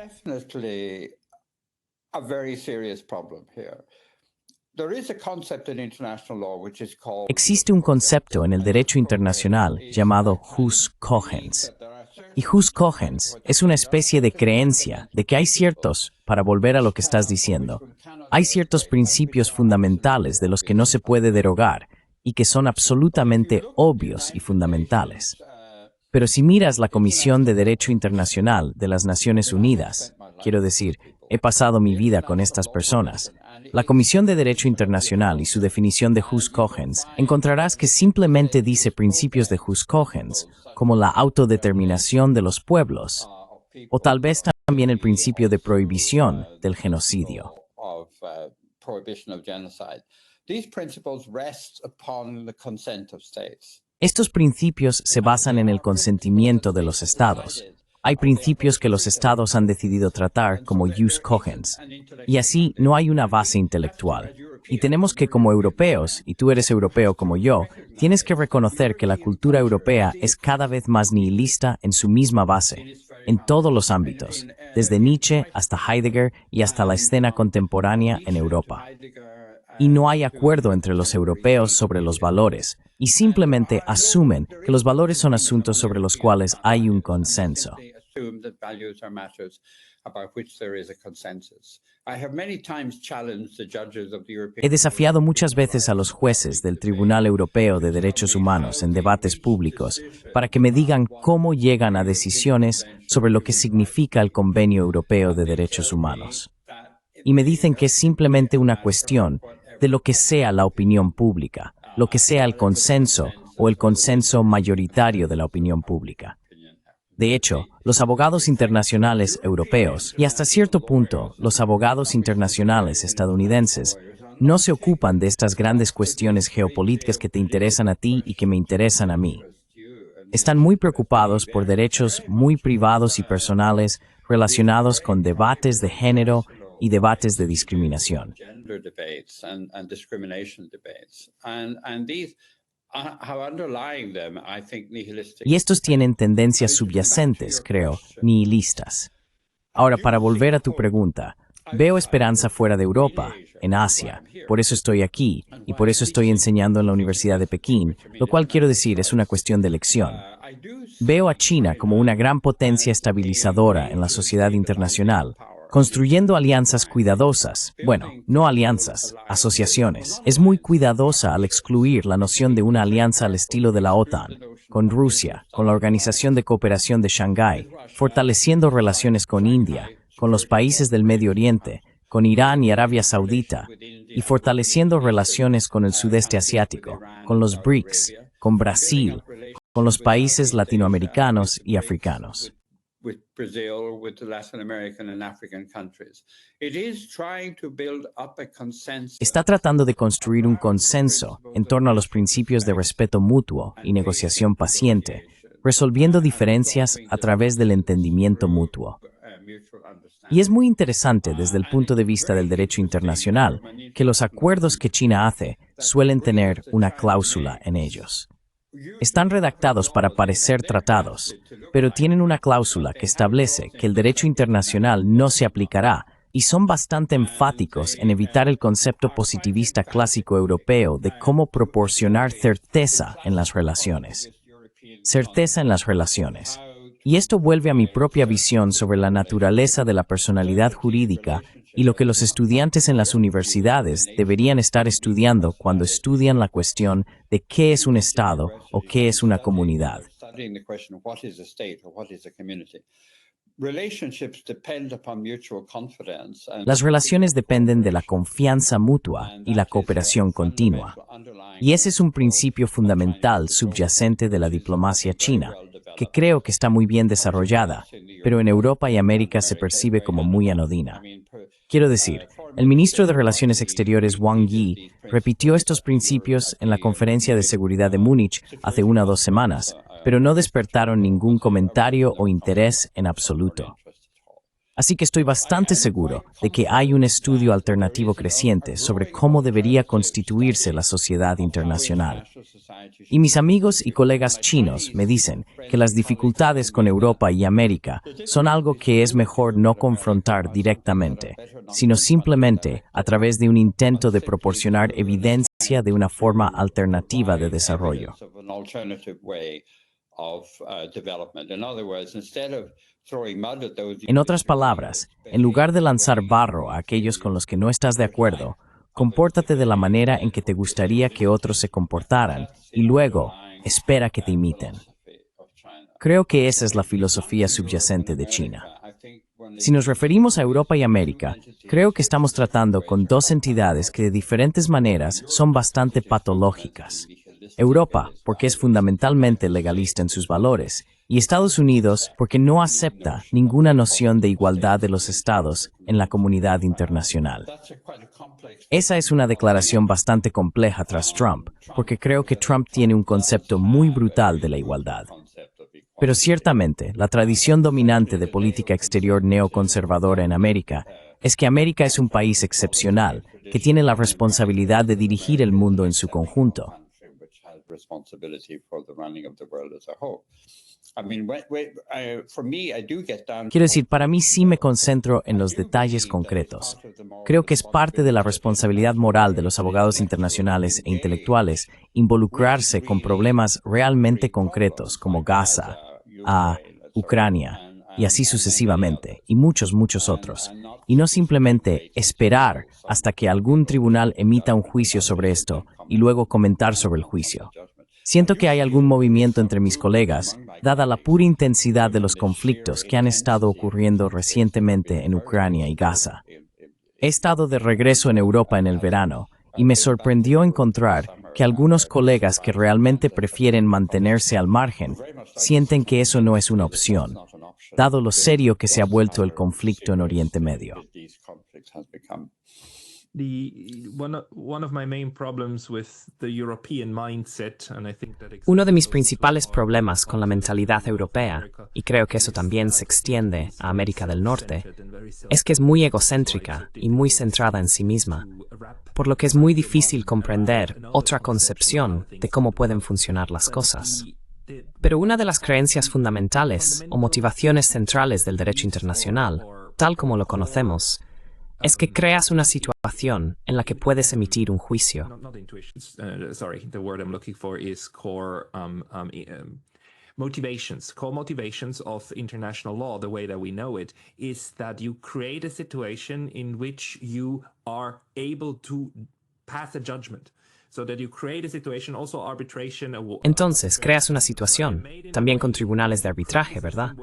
Existe un concepto en el derecho internacional llamado jus cogens. Y jus cogens es una especie de creencia de que hay ciertos, para volver a lo que estás diciendo, hay ciertos principios fundamentales de los que no se puede derogar y que son absolutamente obvios y fundamentales. Pero si miras la Comisión de Derecho Internacional de las Naciones Unidas, quiero decir, he pasado mi vida con estas personas, la Comisión de Derecho Internacional y su definición de jus cogens, encontrarás que simplemente dice principios de jus cogens, como la autodeterminación de los pueblos, o tal vez también el principio de prohibición del genocidio. Estos principios se basan en el consentimiento de los estados. Hay principios que los estados han decidido tratar como jus cogens, y así no hay una base intelectual. Y tenemos que, como europeos, y tú eres europeo como yo, tienes que reconocer que la cultura europea es cada vez más nihilista en su misma base, en todos los ámbitos, desde Nietzsche hasta Heidegger y hasta la escena contemporánea en Europa. Y no hay acuerdo entre los europeos sobre los valores, y simplemente asumen que los valores son asuntos sobre los cuales hay un consenso. He desafiado muchas veces a los jueces del Tribunal Europeo de Derechos Humanos en debates públicos para que me digan cómo llegan a decisiones sobre lo que significa el Convenio Europeo de Derechos Humanos. Y me dicen que es simplemente una cuestión de lo que sea la opinión pública, lo que sea el consenso o el consenso mayoritario de la opinión pública. De hecho, los abogados internacionales europeos y hasta cierto punto los abogados internacionales estadounidenses no se ocupan de estas grandes cuestiones geopolíticas que te interesan a ti y que me interesan a mí. Están muy preocupados por derechos muy privados y personales relacionados con debates de género y debates de discriminación. Y estos tienen tendencias subyacentes, creo, nihilistas. Ahora, para volver a tu pregunta, veo esperanza fuera de Europa, en Asia. Por eso estoy aquí, y por eso estoy enseñando en la Universidad de Pekín, lo cual quiero decir es una cuestión de elección. Veo a China como una gran potencia estabilizadora en la sociedad internacional, construyendo alianzas cuidadosas, bueno, no alianzas, asociaciones. Es muy cuidadosa al excluir la noción de una alianza al estilo de la OTAN, con Rusia, con la Organización de Cooperación de Shanghái, fortaleciendo relaciones con India, con los países del Medio Oriente, con Irán y Arabia Saudita, y fortaleciendo relaciones con el sudeste asiático, con los BRICS, con Brasil, con los países latinoamericanos y africanos. Está tratando de construir un consenso en torno a los principios de respeto mutuo y negociación paciente, resolviendo diferencias a través del entendimiento mutuo. Y es muy interesante desde el punto de vista del derecho internacional que los acuerdos que China hace suelen tener una cláusula en ellos. Están redactados para parecer tratados, pero tienen una cláusula que establece que el derecho internacional no se aplicará y son bastante enfáticos en evitar el concepto positivista clásico europeo de cómo proporcionar certeza en las relaciones. Certeza en las relaciones. Y esto vuelve a mi propia visión sobre la naturaleza de la personalidad jurídica y lo que los estudiantes en las universidades deberían estar estudiando cuando estudian la cuestión de qué es un Estado o qué es una comunidad. Las relaciones dependen de la confianza mutua y la cooperación continua. Y ese es un principio fundamental subyacente de la diplomacia china, que creo que está muy bien desarrollada, pero en Europa y América se percibe como muy anodina. Quiero decir, el ministro de Relaciones Exteriores Wang Yi repitió estos principios en la Conferencia de Seguridad de Múnich hace 1 o 2 semanas, pero no despertaron ningún comentario o interés en absoluto. Así que estoy bastante seguro de que hay un estudio alternativo creciente sobre cómo debería constituirse la sociedad internacional. Y mis amigos y colegas chinos me dicen que las dificultades con Europa y América son algo que es mejor no confrontar directamente, sino simplemente a través de un intento de proporcionar evidencia de una forma alternativa de desarrollo. En otras palabras, en lugar de lanzar barro a aquellos con los que no estás de acuerdo, compórtate de la manera en que te gustaría que otros se comportaran y luego espera que te imiten. Creo que esa es la filosofía subyacente de China. Si nos referimos a Europa y América, creo que estamos tratando con dos entidades que de diferentes maneras son bastante patológicas. Europa, porque es fundamentalmente legalista en sus valores, y Estados Unidos, porque no acepta ninguna noción de igualdad de los estados en la comunidad internacional. Esa es una declaración bastante compleja tras Trump, porque creo que Trump tiene un concepto muy brutal de la igualdad. Pero ciertamente, la tradición dominante de política exterior neoconservadora en América es que América es un país excepcional, que tiene la responsabilidad de dirigir el mundo en su conjunto. Quiero decir, para mí sí me concentro en los detalles concretos. Creo que es parte de la responsabilidad moral de los abogados internacionales e intelectuales involucrarse con problemas realmente concretos como Gaza, Ucrania, y así sucesivamente, y muchos otros, y no simplemente esperar hasta que algún tribunal emita un juicio sobre esto y luego comentar sobre el juicio. Siento que hay algún movimiento entre mis colegas, dada la pura intensidad de los conflictos que han estado ocurriendo recientemente en Ucrania y Gaza. He estado de regreso en Europa en el verano, y me sorprendió encontrar que algunos colegas que realmente prefieren mantenerse al margen sienten que eso no es una opción, dado lo serio que se ha vuelto el conflicto en Oriente Medio.
Uno de mis principales problemas con la mentalidad europea, y creo que eso también se extiende a América del Norte, es que es muy egocéntrica y muy centrada en sí misma, por lo que es muy difícil comprender otra concepción de cómo pueden funcionar las cosas. Pero una de las creencias fundamentales o motivaciones centrales del derecho internacional, tal como lo conocemos, es que creas una situación en la que puedes emitir un juicio.
Motivations, core motivations of international law, the way that we know it, is that you create a situation in which you are able to pass a judgment. So that you create a situation, also arbitration.
Entonces, creas una situación, también con tribunales de arbitraje, ¿verdad?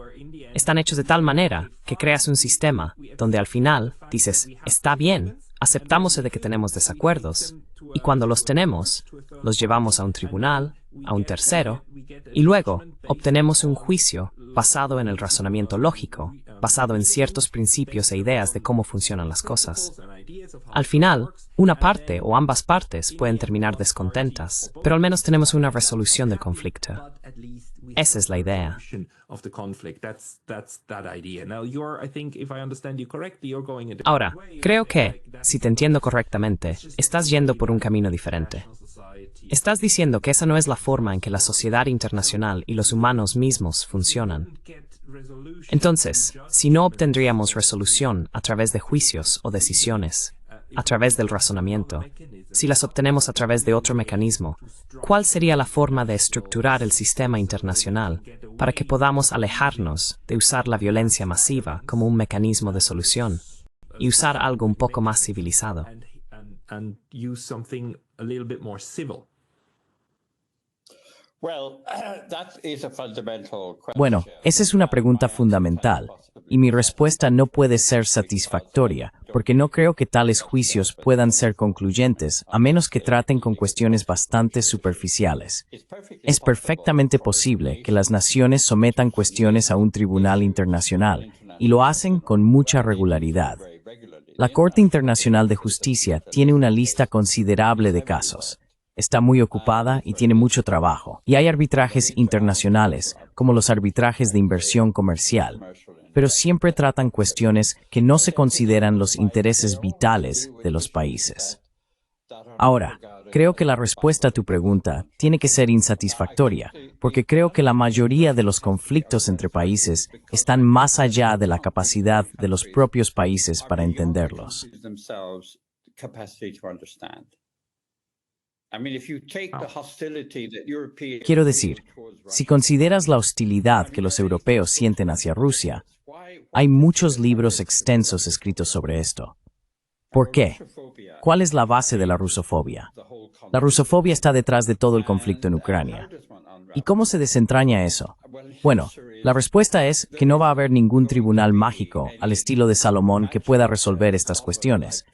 Están hechos de tal manera que creas un sistema donde al final dices, está bien, aceptamos de que tenemos desacuerdos, y cuando los tenemos, los llevamos a un tribunal, a un tercero, y luego obtenemos un juicio basado en el razonamiento lógico, basado en ciertos principios e ideas de cómo funcionan las cosas. Al final, una parte o ambas partes pueden terminar descontentas, pero al menos tenemos una resolución del conflicto. Esa es la idea. Ahora, creo que, si te entiendo correctamente, estás yendo por un camino diferente. Estás diciendo que esa no es la forma en que la sociedad internacional y los humanos mismos funcionan. Entonces, si no obtendríamos resolución a través de juicios o decisiones, a través del razonamiento, si las obtenemos a través de otro mecanismo, ¿cuál sería la forma de estructurar el sistema internacional para que podamos alejarnos de usar la violencia masiva como un mecanismo de solución y usar algo un poco más civilizado?
Bueno, esa es una pregunta fundamental, y mi respuesta no puede ser satisfactoria, porque no creo que tales juicios puedan ser concluyentes, a menos que traten con cuestiones bastante superficiales. Es perfectamente posible que las naciones sometan cuestiones a un tribunal internacional, y lo hacen con mucha regularidad. La Corte Internacional de Justicia tiene una lista considerable de casos. Está muy ocupada y tiene mucho trabajo. Y hay arbitrajes internacionales, como los arbitrajes de inversión comercial, pero siempre tratan cuestiones que no se consideran los intereses vitales de los países. Ahora, creo que la respuesta a tu pregunta tiene que ser insatisfactoria, porque creo que la mayoría de los conflictos entre países están más allá de la capacidad de los propios países para entenderlos. Quiero decir, si consideras la hostilidad que los europeos sienten hacia Rusia, hay muchos libros extensos escritos sobre esto. ¿Por qué? ¿Cuál es la base de la rusofobia? La rusofobia está detrás de todo el conflicto en Ucrania. ¿Y cómo se desentraña eso? Bueno, la respuesta es que no va a haber ningún tribunal mágico al estilo de Salomón que pueda resolver estas cuestiones.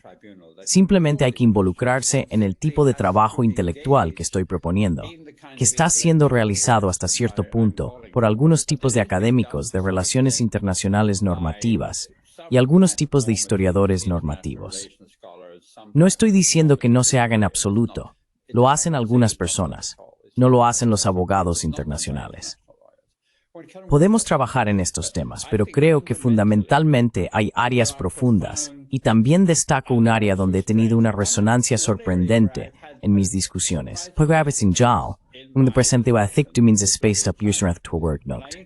Simplemente hay que involucrarse en el tipo de trabajo intelectual que estoy proponiendo, que está siendo realizado hasta cierto punto por algunos tipos de académicos de relaciones internacionales normativas y algunos tipos de historiadores normativos. No estoy diciendo que no se haga en absoluto. Lo hacen algunas personas. No lo hacen los abogados internacionales. Podemos trabajar en estos temas, pero creo que fundamentalmente hay áreas profundas, y también destaco un área donde he tenido una resonancia sorprendente en mis discusiones. Donde presente a thick to means a spaced up user of to work note.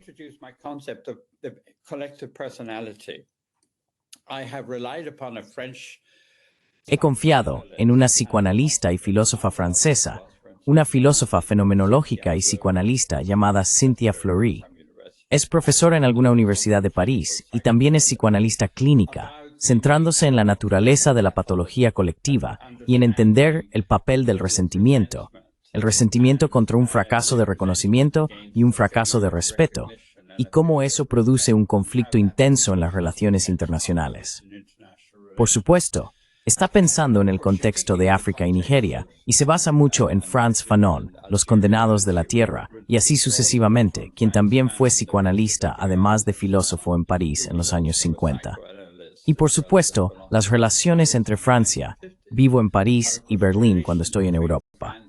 He confiado en una psicoanalista y filósofa francesa, una filósofa fenomenológica y psicoanalista llamada Cynthia Fleury. Es profesora en alguna universidad de París y también es psicoanalista clínica, centrándose en la naturaleza de la patología colectiva y en entender el papel del resentimiento. El resentimiento contra un fracaso de reconocimiento y un fracaso de respeto, y cómo eso produce un conflicto intenso en las relaciones internacionales. Por supuesto, está pensando en el contexto de África y Nigeria, y se basa mucho en Frantz Fanon, Los Condenados de la Tierra, y así sucesivamente, quien también fue psicoanalista, además de filósofo en París en los años 50. Y por supuesto, las relaciones entre Francia, vivo en París y Berlín cuando estoy en Europa.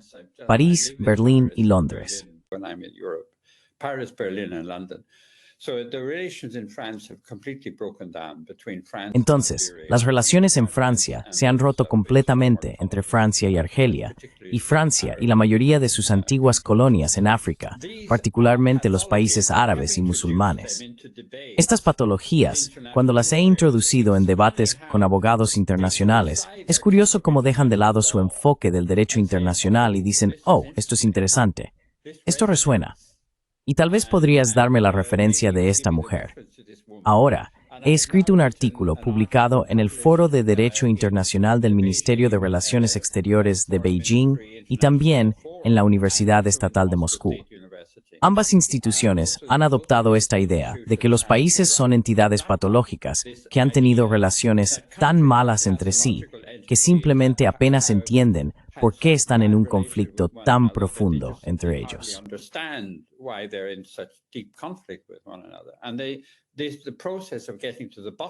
París, Berlín y Londres. Entonces, las relaciones en Francia se han roto completamente entre Francia y Argelia, y Francia y la mayoría de sus antiguas colonias en África, particularmente los países árabes y musulmanes. Estas patologías, cuando las he introducido en debates con abogados internacionales, es curioso cómo dejan de lado su enfoque del derecho internacional y dicen, oh, esto es interesante, esto resuena. Y tal vez podrías darme la referencia de esta mujer. Ahora, he escrito un artículo publicado en el Foro de Derecho Internacional del Ministerio de Relaciones Exteriores de Beijing y también en la Universidad Estatal de Moscú. Ambas instituciones han adoptado esta idea de que los países son entidades patológicas que han tenido relaciones tan malas entre sí que simplemente apenas entienden por qué están en un conflicto tan profundo entre ellos.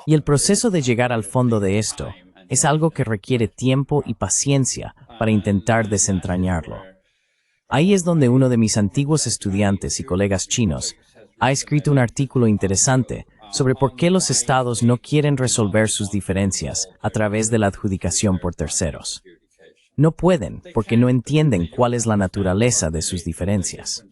Y el proceso de llegar al fondo de esto es algo que requiere tiempo y paciencia para intentar desentrañarlo. Ahí es donde uno de mis antiguos estudiantes y colegas chinos ha escrito un artículo interesante sobre por qué los estados no quieren resolver sus diferencias a través de la adjudicación por terceros. No pueden porque no entienden cuál es la naturaleza de sus diferencias.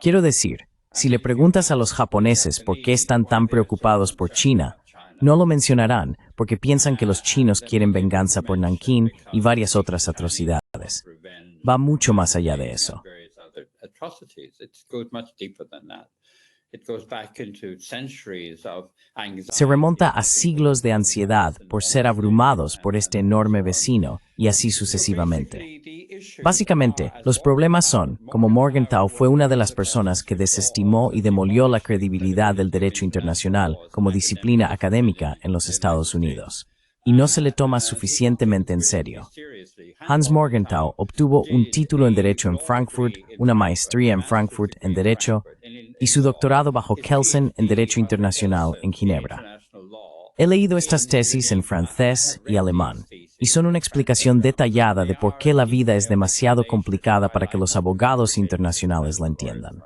Quiero decir, si le preguntas a los japoneses por qué están tan preocupados por China, no lo mencionarán porque piensan que los chinos quieren venganza por Nankín y varias otras atrocidades. Va mucho más allá de eso. Se remonta a siglos de ansiedad por ser abrumados por este enorme vecino y así sucesivamente. Básicamente, los problemas son, como Morgenthau fue una de las personas que desestimó y demolió la credibilidad del derecho internacional como disciplina académica en los Estados Unidos, y no se le toma suficientemente en serio. Hans Morgenthau obtuvo un título en Derecho en Frankfurt, una maestría en Frankfurt en Derecho y su doctorado bajo Kelsen en Derecho Internacional en Ginebra. He leído estas tesis en francés y alemán, y son una explicación detallada de por qué la vida es demasiado complicada para que los abogados internacionales la entiendan.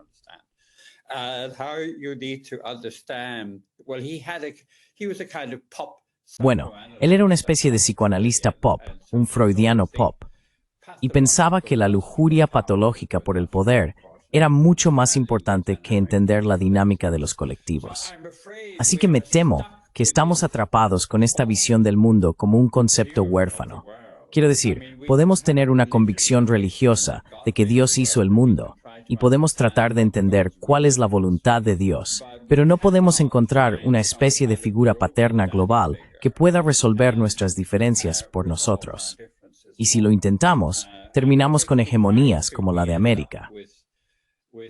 Bueno, él era una especie de psicoanalista pop, un freudiano pop. y pensaba que la lujuria patológica por el poder era mucho más importante que entender la dinámica de los colectivos. Así que me temo que estamos atrapados con esta visión del mundo como un concepto huérfano. Quiero decir, podemos tener una convicción religiosa de que Dios hizo el mundo, y podemos tratar de entender cuál es la voluntad de Dios, pero no podemos encontrar una especie de figura paterna global que pueda resolver nuestras diferencias por nosotros. Y si lo intentamos, terminamos con hegemonías como la de América.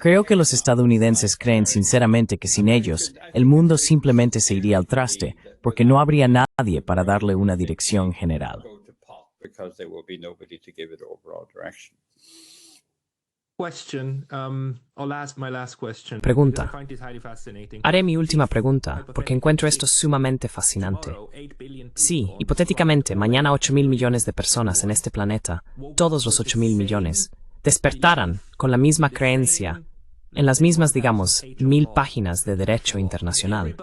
Creo que los estadounidenses creen sinceramente que sin ellos, el mundo simplemente se iría al traste, porque no habría nadie para darle una dirección general.
Pregunta. Haré mi última pregunta, porque encuentro esto sumamente fascinante. Sí, hipotéticamente, mañana 8.000 millones de personas en este planeta, todos los 8.000 millones, despertaran con la misma creencia, en las mismas, digamos, 1.000 páginas de derecho internacional.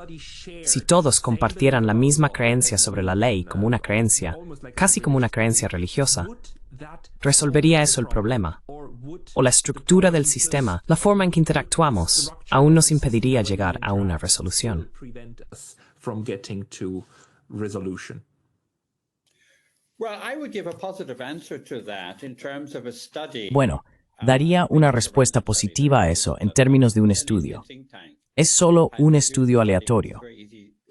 Si todos compartieran la misma creencia sobre la ley como una creencia, casi como una creencia religiosa, ¿resolvería eso el problema? ¿O la estructura del sistema, la forma en que interactuamos, aún nos impediría llegar a una resolución?
Bueno, daría una respuesta positiva a eso en términos de un estudio. Es solo un estudio aleatorio.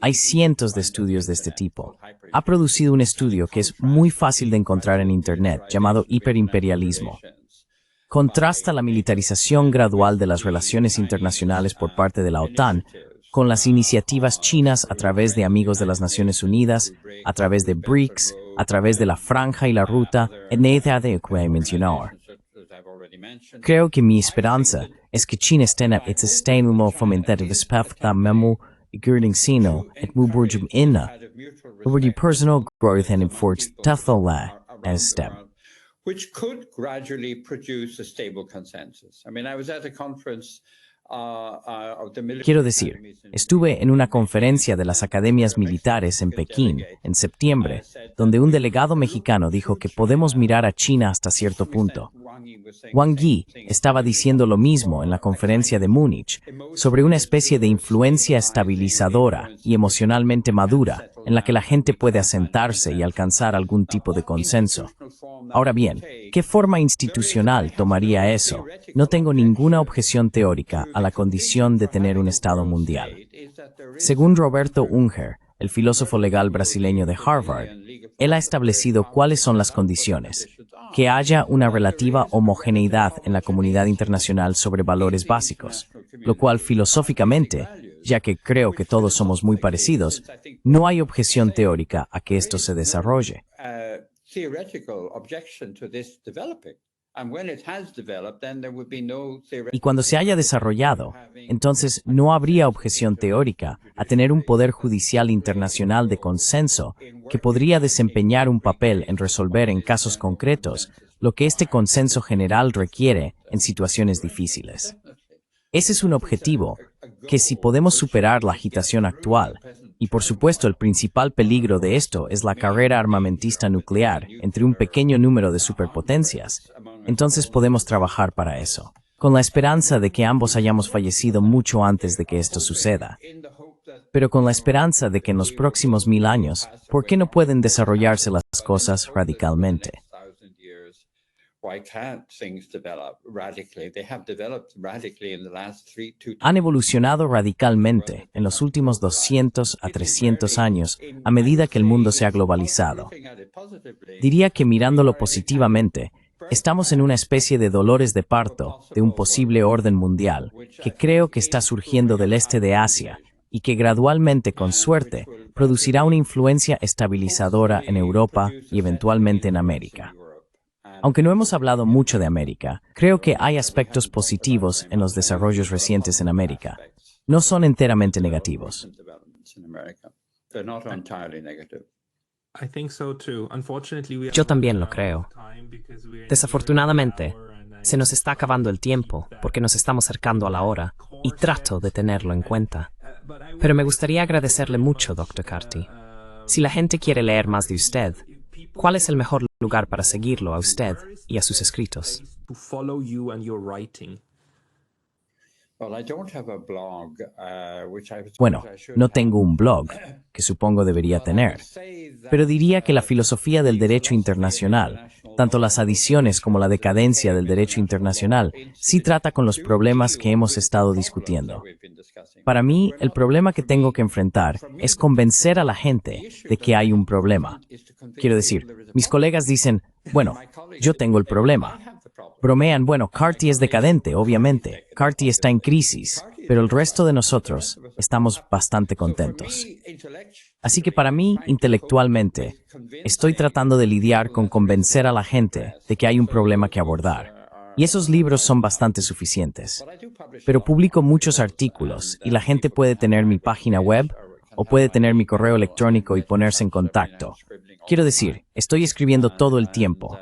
Hay cientos de estudios de este tipo. Ha producido un estudio que es muy fácil de encontrar en Internet, llamado hiperimperialismo. Contrasta la militarización gradual de las relaciones internacionales por parte de la OTAN con las iniciativas chinas a través de Amigos de las Naciones Unidas, a través de BRICS, a través de la Franja y la Ruta, etc. que mencionar. Creo que mi esperanza es que China esté en el sistema fomentativo para memo sino et muburjum inna, over personal growth and enforced tathala as step.
Which could gradually produce a stable consensus. I mean, I was at a conference of the military.
Quiero decir, estuve en una conferencia de las academias militares en Pekín en septiembre, donde un delegado mexicano dijo que podemos mirar a China hasta cierto punto. Wang Yi estaba diciendo lo mismo en la conferencia de Múnich sobre una especie de influencia estabilizadora y emocionalmente madura en la que la gente puede asentarse y alcanzar algún tipo de consenso. Ahora bien, ¿qué forma institucional tomaría eso? No tengo ninguna objeción teórica a la condición de tener un Estado mundial. Según Roberto Unger, el filósofo legal brasileño de Harvard, él ha establecido cuáles son las condiciones: que haya una relativa homogeneidad en la comunidad internacional sobre valores básicos, lo cual filosóficamente, ya que creo que todos somos muy parecidos, no hay objeción teórica a que esto se desarrolle. Y cuando se haya desarrollado, entonces no habría objeción teórica a tener un poder judicial internacional de consenso que podría desempeñar un papel en resolver en casos concretos lo que este consenso general requiere en situaciones difíciles. Ese es un objetivo que, si podemos superar la agitación actual, y por supuesto el principal peligro de esto es la carrera armamentista nuclear entre un pequeño número de superpotencias, entonces podemos trabajar para eso, con la esperanza de que ambos hayamos fallecido mucho antes de que esto suceda. Pero con la esperanza de que en los próximos 1000 años, ¿por qué no pueden desarrollarse las cosas radicalmente? Han evolucionado radicalmente en los últimos 200 a 300 años a medida que el mundo se ha globalizado. Diría que mirándolo positivamente, estamos en una especie de dolores de parto de un posible orden mundial que creo que está surgiendo del este de Asia y que gradualmente, con suerte, producirá una influencia estabilizadora en Europa y eventualmente en América. Aunque no hemos hablado mucho de América, creo que hay aspectos positivos en los desarrollos recientes en América. No son enteramente negativos.
Yo también lo creo. Desafortunadamente, se nos está acabando el tiempo porque nos estamos acercando a la hora y trato de tenerlo en cuenta. Pero me gustaría agradecerle mucho, Dr. Carty. Si la gente quiere leer más de usted, ¿cuál es el mejor lugar para seguirlo a usted y a sus escritos.
To follow you and your writing.
Well, I don't have a blog, which I
Bueno,
suppose I should
no
have.
tengo un blog, que supongo debería tener, pero diría que la filosofía del derecho internacional, tanto las adiciones como la decadencia del derecho internacional, sí trata con los problemas que hemos estado discutiendo. Para mí, el problema que tengo que enfrentar es convencer a la gente de que hay un problema. Quiero decir, mis colegas dicen, bueno, yo tengo el problema. Bromean, bueno, Carty es decadente, obviamente. Carty está en crisis, pero el resto de nosotros estamos bastante contentos. Así que para mí, intelectualmente, estoy tratando de lidiar con convencer a la gente de que hay un problema que abordar. Y esos libros son bastante suficientes. Pero publico muchos artículos y la gente puede tener mi página web o puede tener mi correo electrónico y ponerse en contacto. Quiero decir, estoy escribiendo todo el tiempo.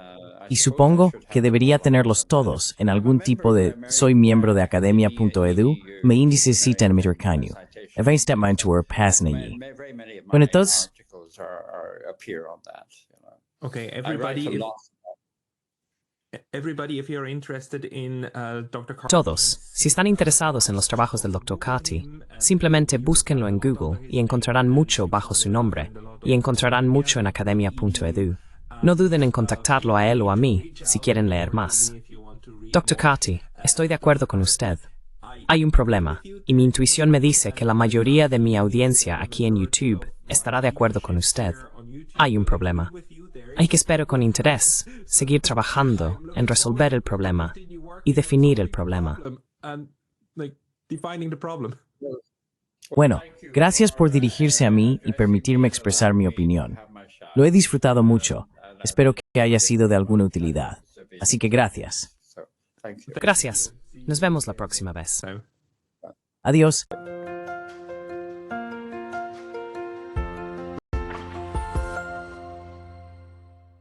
Y supongo que debería tenerlos todos en algún tipo de soy miembro de academia.edu, me índice cita en Mitrcanio. Evainstep mein tour pass allí. Bueno, entonces,
Okay, everybody, if you're interested in Dr. Carty,
Todos, si están interesados en los trabajos del Dr. Carty, simplemente búsquenlo en Google y encontrarán mucho bajo su nombre, y encontrarán mucho en academia.edu. No duden en contactarlo a él o a mí si quieren leer más. Dr. Carty, estoy de acuerdo con usted. Hay un problema, y mi intuición me dice que la mayoría de mi audiencia aquí en YouTube estará de acuerdo con usted. Hay un problema. Hay que esperar con interés, seguir trabajando en resolver el problema y definir el problema.
and defining the problem.
bueno, gracias por dirigirse a mí y permitirme expresar mi opinión. Lo he disfrutado mucho. Espero que haya sido de alguna utilidad. Así que gracias.
Gracias. Nos vemos la próxima vez.
So.
Adiós.